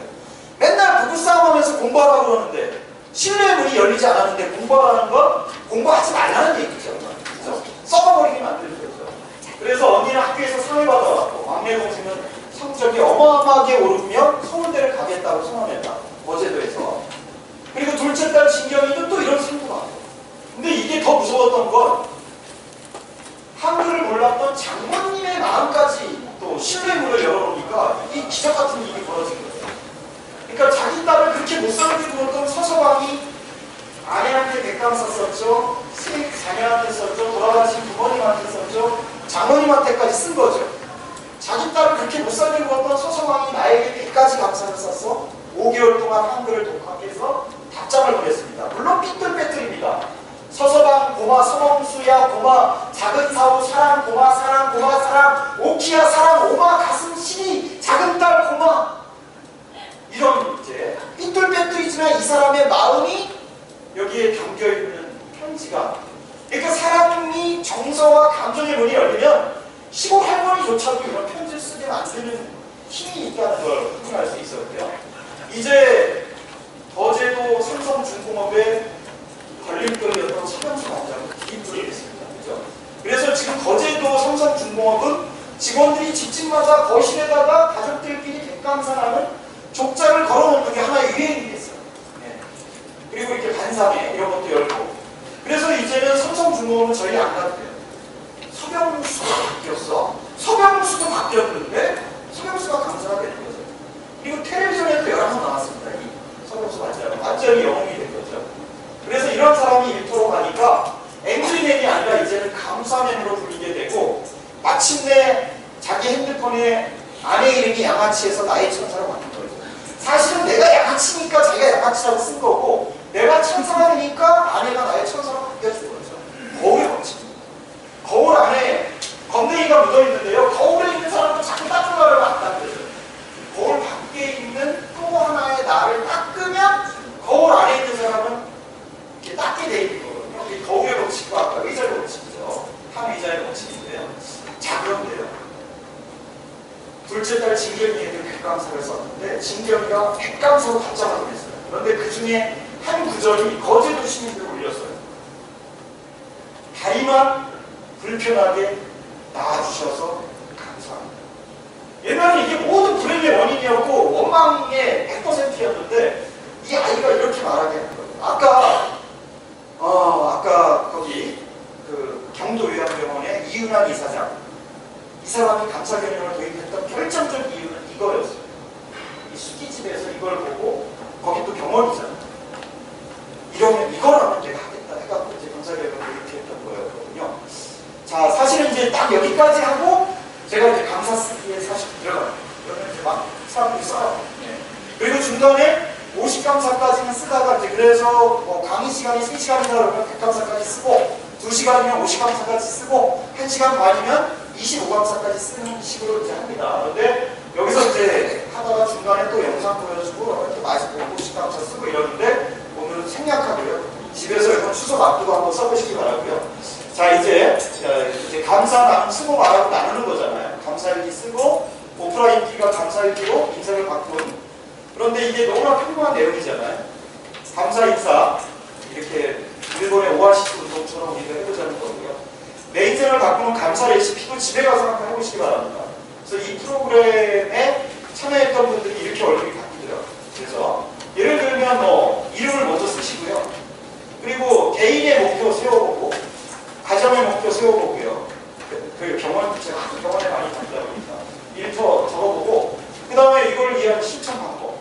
맨날 부부싸움하면서 공부하라고 그러는데 신뢰의 문이 열리지 않았는데 공부하라는 건 공부하지 말라는 얘기죠. 그죠? 썩어버리게 만드는 거죠. 그래서 언니는 학교에서 상을 받아왔고 막내 동생은 성적이 어마어마하게 오르며 서울대를 가겠다고 선언했다. 어제도에서. 그리고 둘째 딸 진경이도 또 이런 상도 받고. 근데 이게 더 무서웠던 건 한글을 몰랐던 장모님의 마음까지 또 신뢰의 문을 열어놓으니까 이 기적 같은 일이 벌어진 거예요. 그러니까 자기 딸을 그렇게 못 살게 두었던 서서방이 아내한테 백감 썼었죠. 자녀한테 썼죠. 돌아가신 부모님한테 썼죠. 장모님한테까지 쓴 거죠. 자기 딸을 그렇게 못 살게 두었던 서서방이 나에게 100가지 감사를 썼어. 5개월 동안 한글을 독학해서 답장을 보냈습니다. 물론 삐뚤빼뚤입니다. 서서방 고마, 서범수야 고마, 작은 사우 사랑 고마, 사랑 고마, 사랑, 오키야 사랑, 오마 가슴 시리, 작은 딸 고마. 이런 이제 삐뚤빼뚤이지만 이 사람의 마음이 여기에 담겨있는 편지가, 그러니까 사람이 정서와 감정의 문이 열리면 시골 할머니조차도 이런 편지를 쓰게 만드는 힘이 있다는 걸 확인할 수 있었고요. 이제 거제도 삼성중공업의 걸림돌이었던 서병수 원장은 기입부를 했습니다. 그죠? 그래서 지금 거제도 삼성중공업은 직원들이 집집마다 거실에다가 가족들끼리 객감산하는 족자를 걸어놓는 게 하나의 유행이 됐어요. 네. 그리고 이렇게 반상회 이런 것도 열고. 그래서 이제는 삼성중공업은 저희 안 가도 돼요. 서병수가 바뀌었어. 서병수도 바뀌었는데 서병수가 감사가 되는 거죠. 그리고 텔레비전에도 여러 번 나왔습니다. 이 서병수 완전히 영웅이 된 거죠. 그래서 이런 사람이 일터로 가니까 앵그리맨이 아니라 이제는 감사맨으로 불리게 되고, 마침내 자기 핸드폰에 아내 이름이 양아치에서 나의 천사로 바뀐 거죠. 사실은 내가 양아치니까 자기가 양아치라고 쓴 거고, 내가 천사가 되니까 아내가 나의 천사로 바뀌어준 거죠. 거울에 거칩니다. 거울 안에 건더기가 묻어있는데요. 거울에 있는 사람도 자꾸 닦으려고 한다는 거죠. 거울 밖에 있는 또 하나의 나를 닦으면 거울 안에 있는 사람은 이렇게 닦게 돼 있는 거거든요. 거울에 거치고 아까 의자에 거치죠. 한 의자에 거치는데요. 자, 그런데요. 둘째 딸 진경이에게 백감사를 썼는데 진경이가 백감사로 답장을 보냈어요. 그런데 그 중에 한 구절이 거제도 시민들을 울렸어요. 다리만 불편하게 낳아주셔서 감사합니다. 왜냐하면 이게 모든 불행의 원인이었고 원망의 100%였는데 이 아이가 이렇게 말하게 한 거예요. 아까 거기 그 경도요양병원의 이은환 이사장, 이 사람이 감사 개념을 도입했던 결정적 이유는 이거였어요. 이 수기집에서 이걸 보고, 거기 또 병원이잖아요. 이러면 이거라면 내가 하겠다 해갖고 이제 감사 개념을 도입했던 거였거든요. 자, 사실은 이제 딱 여기까지 하고 제가 이제 감사 쓰기에 사실 들어가요. 그러면 이제 막 사람들이 써요. 네. 그리고 중간에 50감사까지는 쓰다가 이제 그래서 뭐 강의 시간이 3시간이다 그러면 100감사까지 쓰고, 2시간이면 50감사까지 쓰고, 1시간 반이면 25감사까지 쓰는 식으로 이제 합니다. 그런데 여기서 이제 하다가 중간에 또 영상 보여주고 이렇게 맛있고 50감사 쓰고 이러는데 오늘은 생략하고요. 집에서 이번 추석 앞두고 한번 써보시기 바라고요. 자, 이제 감사 나눔 쓰고 말하고 나누는 거잖아요. 감사일기 쓰고 오프라인기가 감사일기로 인사를 바꾼. 그런데 이게 너무나 평범한 내용이잖아요. 감사 인사 이렇게 일본의 오아시스 운동처럼 우리가 해보자는 거고요. 내 인생을 바꾸는 감사 레시피도 집에 가서 한번 해보시기 바랍니다. 그래서 이 프로그램에 참여했던 분들이 이렇게 얼굴이 바뀌더라고요. 그래서 예를 들면 뭐 이름을 먼저 쓰시고요. 그리고 개인의 목표 세워보고 가정의 목표 세워보고요. 그 제가 병원에 많이 다니다 보니까 일터 적어보고 그 다음에 이걸 위한 실천 방법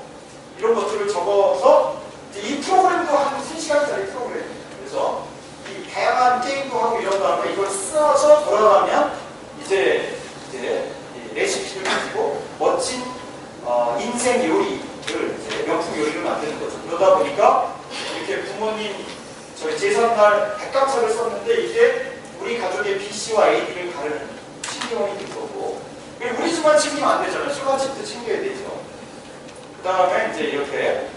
이런 것들을 적어서 이 프로그램도 한 3시간짜리 프로그램이에요. 그래서 이 다양한 게임도 하고 이런 다음에 이걸 써서 돌아가면 이제 이 레시피를 가지고 멋진 인생 요리를 이제 명품 요리를 만드는 거죠. 그러다 보니까 이렇게 부모님 저희 제삿날 백감사를 썼는데 이게 우리 가족의 BC와 AD를 가르는 신경이 될 거고 그리고 우리 집만 챙기면 안 되잖아요. 처갓집도 챙겨야 되죠. 그 다음에 이제 이렇게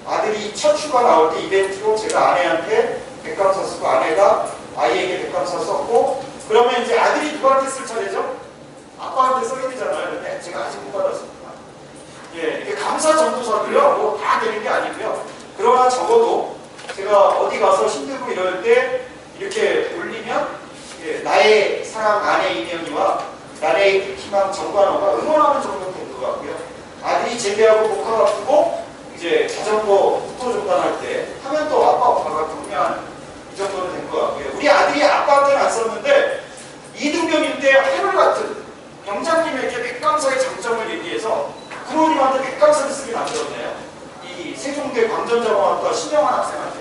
아들이 첫 휴가 나올 때 이벤트로 제가 아내한테 백감사 쓰고 아내가 아이에게 백감사 썼고 그러면 이제 아들이 누구한테 쓸 차례죠? 아빠한테 써야 되잖아요. 근데 제가 아직 못 받았습니다. 예, 이게 감사 전도서도요, 뭐 다 되는 게 아니고요. 그러나 적어도 제가 어디 가서 힘들고 이럴 때 이렇게 올리면 예, 나의 사랑 아내 이명희와 나의 희망 정관호가 응원하는 정도 된 것 같고요. 아들이 제대하고 복학 앞두고 이제 자전거 국토 종단할 때 하면 또 아빠 엄마가 경미한 이 정도는 된 것 같고요. 우리 아들이 아빠한테는 안 썼는데 이등병일 때 하늘 같은 병장님에게 백감사의 장점을 얘기해서 부모님한테 백감사를 쓰게 만들었네요. 이 세종대 광전자공학과 신영환 학생한테.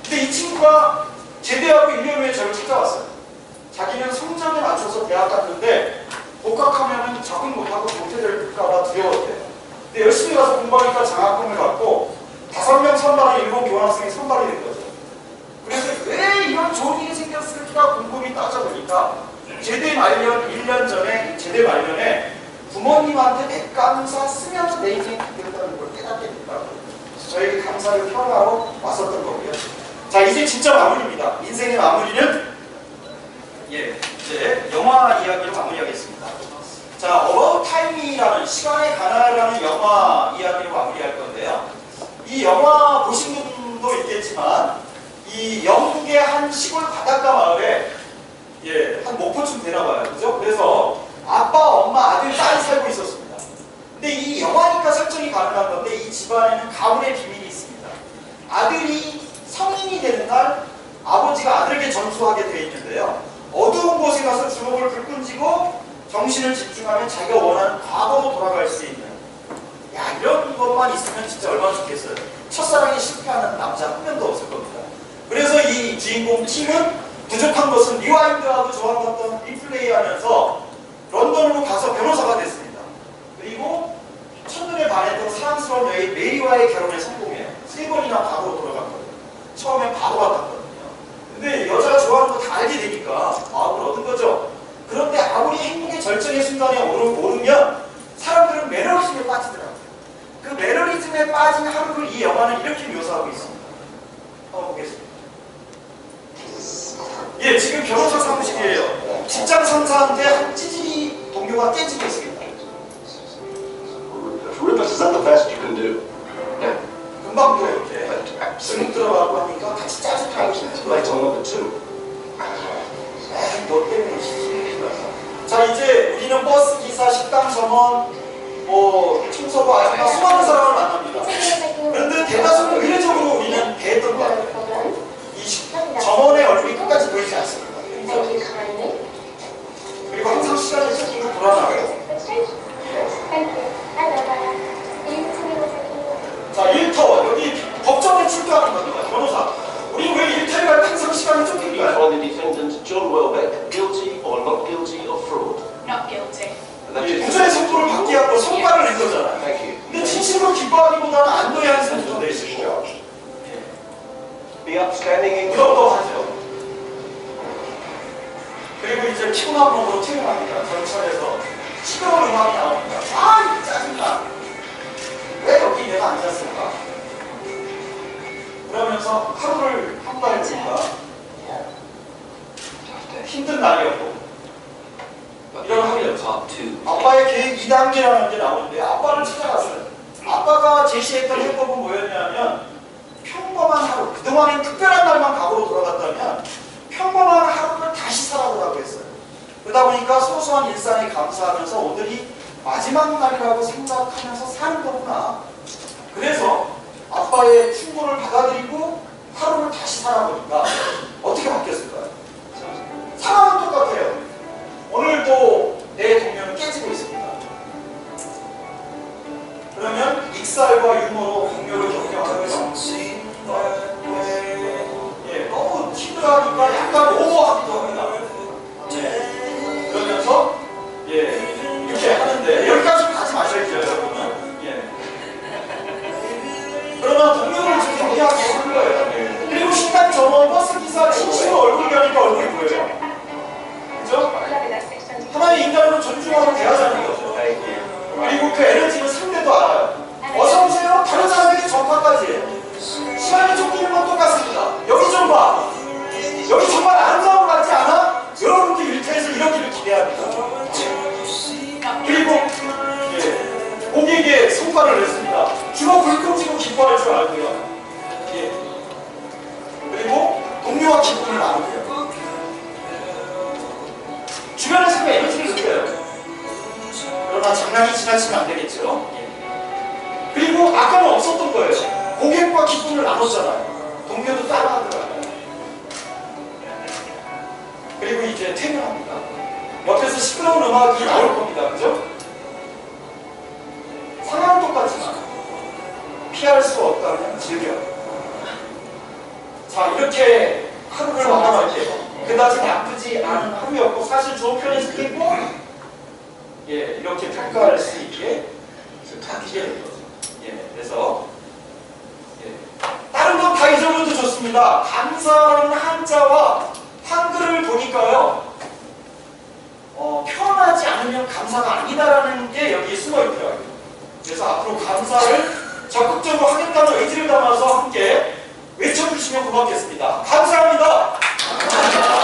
근데 이 친구가 제대하고 1년 후에 저를 찾아왔어요. 자기는 성적에 맞춰서 대학 갔는데 복학하면 적응 못하고 도태될까봐 두려웠대요. 근데 열심히 가서 공부하니까 장학금을 받고 5명 선발한 일본 교환학생이 선발이 된 거죠. 그래서 왜 이런 좋은 일이 생겼을까 곰곰이 따져보니까 제대 말년 1년 전에 제대 말년에 부모님한테 백감사 쓰면서 내 인생이 바뀌었다는 걸 깨닫게 됐다고. 그래서 저에게 감사를 표현하러 왔었던 거고요. 자, 이제 진짜 마무리입니다. 인생의 마무리는 예, 이제 영화 이야기로 마무리하겠습니다. 자, About Time이라는 시간에 관한이라는 영화 이야기로 마무리할 건데요. 이 영화 보신 분도 있겠지만 이 영국의 한 시골 바닷가 마을에 예, 한 목포쯤 되나 봐요. 그죠? 그래서 아빠, 엄마, 아들, 딸이 살고 있었습니다. 근데 이 영화니까 설정이 가능한 건데 이 집안에는 가문의 비밀이 있습니다. 아들이 성인이 되는 날 아버지가 아들에게 전수하게 되어 있는데요. 어두운 곳에 가서 주먹을 불끈 쥐고 정신을 집중하면 자기가 원하는 과거로 돌아갈 수 있는 야, 이런 것만 있으면 진짜 얼마나 좋겠어요. 첫사랑에 실패하는 남자 한 명도 없을 겁니다. 그래서 이 주인공 팀은 부족한 것은 리와인드하고 저항했던 리플레이하면서 런던으로 가서 변호사가 됐습니다. 그리고 첫눈에 반했던 사랑스러운 여인 메리와의 결혼에 성공해요. 3번이나 과거로 돌아갔거든요. 처음엔 바보 같았거든요. 근데 여자가 좋아하는 거 다 알게 되니까 마음을 얻은 거죠. 그런데 아무리 행복의 절정의 순간에 오르면 사람들은 매너리즘에 빠지더라고요. 그 매너리즘에 빠진 하루를 이 영화는 이렇게 묘사하고 있습니다. 한번 보겠습니다. 예, 지금 변호사 사무실이에요. 직장 상사한테 한 찌질이 동료가 깨지고 있습니다. Rufus, is that the best you can do? 네. 금방 또 이렇게 스무 들어가고 하니까 같이 짜증나고 Like on number 2. 너 때문에 자, 이제 우리는 버스 기사, 식당 점원, 뭐 청소부, 아줌마 수많은 사람을 만납니다. 그런데 대다수는 의례적으로 우리는 대했던 것 같아요. 이 점원의 얼굴이 끝까지 보이지 않습니다. 그리고 항상 시간이 조금 돌아나요. 자, 일터 여기 법정에 출두하는 겁니다. 변호사. 우리 왜 일터에 갈 때 항상 시간이 쫓길까요? On the defendant John Welbeck guilty or not guilty of fraud? Not guilty. 무죄의 선고를 받기 위한 성과를 낸 거잖아요. Thank you. 근데 진심으로 기뻐하기보다는 안도의 한숨이 더 내시고요. The upstanding in 무덤덤하죠. 그리고 이제 피곤한 몸으로 퇴근합니다. 전철에서 시끄러운 음악이 나옵니다. 아, 짜증나. 왜 여기 내가 앉았을까? 그러면서 하루를 평가해보니까 힘든 날이었고 이런 하루였죠. 아빠의 계획 2단계라는 게 나오는데 아빠를 찾아갔어요. 아빠가 제시했던 해법은 뭐였냐면 평범한 하루, 그동안엔 특별한 날만 평범한 과거로 돌아갔다면 평범한 하루를 다시 살아보라고 했어요. 그러다 보니까 소소한 일상에 감사하면서 오늘이 마지막 날이라고 생각하면서 사는 거구나. 그래서 아빠의 충고를 받아들이고 하루를 다시 살아보니까 어떻게 바뀌었을까요? 상황은 똑같아요. 오늘도 내 동료는 깨지고 있습니다. 그러면 익살과 유머로 동료를 격려하면서 너무 힘들어하니까 약간 오버하기도 합니다. 그러면서 이렇게 하는데 여기까지 가지 마셔야죠, 여러분은. 그러면 동료를 좀 격려하게 하는 거예요. 그리고 식당 점원, 버스 기사 진심으로 얼굴 보니까 얼굴이 보여요. 그죠? 하나의 인간으로 존중하고 대하자는 거죠. 그리고 그 에너지는 상대도 알아요. 어서오세요. 다른 사람에게 전파까지 해요. 시간이 쫓기는 건 똑같습니다. 여기 좀 봐. 여기 정말 아름다운 것 같지 않아? 여러분도 일터에서 이러기를 기대합니다. 그리고 고객에게 성과를 냈습니다. 주먹 불끈 쥐고 기뻐할 줄 알고요. 그리고 동료와 기쁨을 나누고요. 주변에서 그 에너지를 느껴요. 그러나 장난이 지나치면 안 되겠죠. 그리고 아까는 없었던 거예요. 고객과 기쁨을 나눴잖아요. 동료도 따라하더라고요. 그리고 이제 퇴근합니다. 옆에서 시끄러운 음악이 나올 겁니다. 그죠? 상황은 똑같지만 피할 수 없다면 즐겨. 자, 이렇게 하루를 마감할 때 그다지 나쁘지 않은 하루였고 사실 좋은 편일 수도 있고 이렇게 평가할 수 있게 바뀌게 된 거죠. 그래서 다른 건 다 잊어버려도 좋습니다. 감사라는 한자와 한글을 보니까요, 표현하지 않으면 감사가 아니다라는 게 여기에 숨어 있더라고요. 그래서 앞으로 감사를 적극적으로 하겠다는 의지를 담아서 함께 외쳐주시면 고맙겠습니다. 감사합니다. 감사합니다.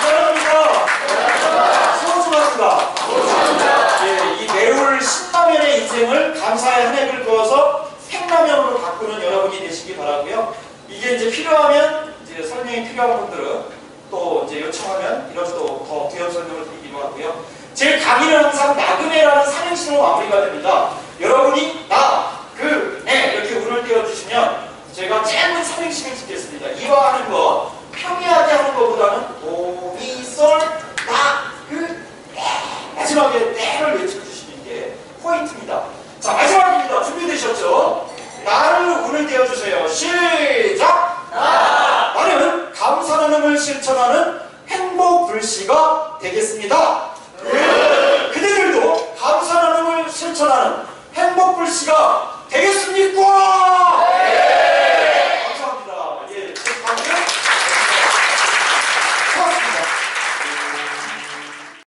미안합니다. 소중합니다. 이 매울 신라면의 인생을 감사의 한 획을 그어서 생라면으로 바꾸는 여러분이 되시기 바라고요. 이게 이제 필요하면 이제 설명이 필요한 분들은 또 이제 요청하면 이런 더 부연 설명을 드리기도 하고요. 제 강의는 항상 나그네라는 삼행시로 마무리가 됩니다. 여러분이 나, 그, 네 이렇게 운을 띄워주시면 제가 짧은 삼행시를 짓겠습니다. 이와 하는 거 평이하게 하는 것보다는 도, 미, 솔, 나, 그, 네 마지막에 네를 외쳐주시는 게 포인트입니다. 자, 마지막입니다. 준비되셨죠? 나를 운을 띄워주세요. 시작! 나는 감사 나눔을 실천하는 행복 불씨가 되겠습니다. 그대들도 감사 나눔을 실천하는 행복 불씨가 되겠습니까?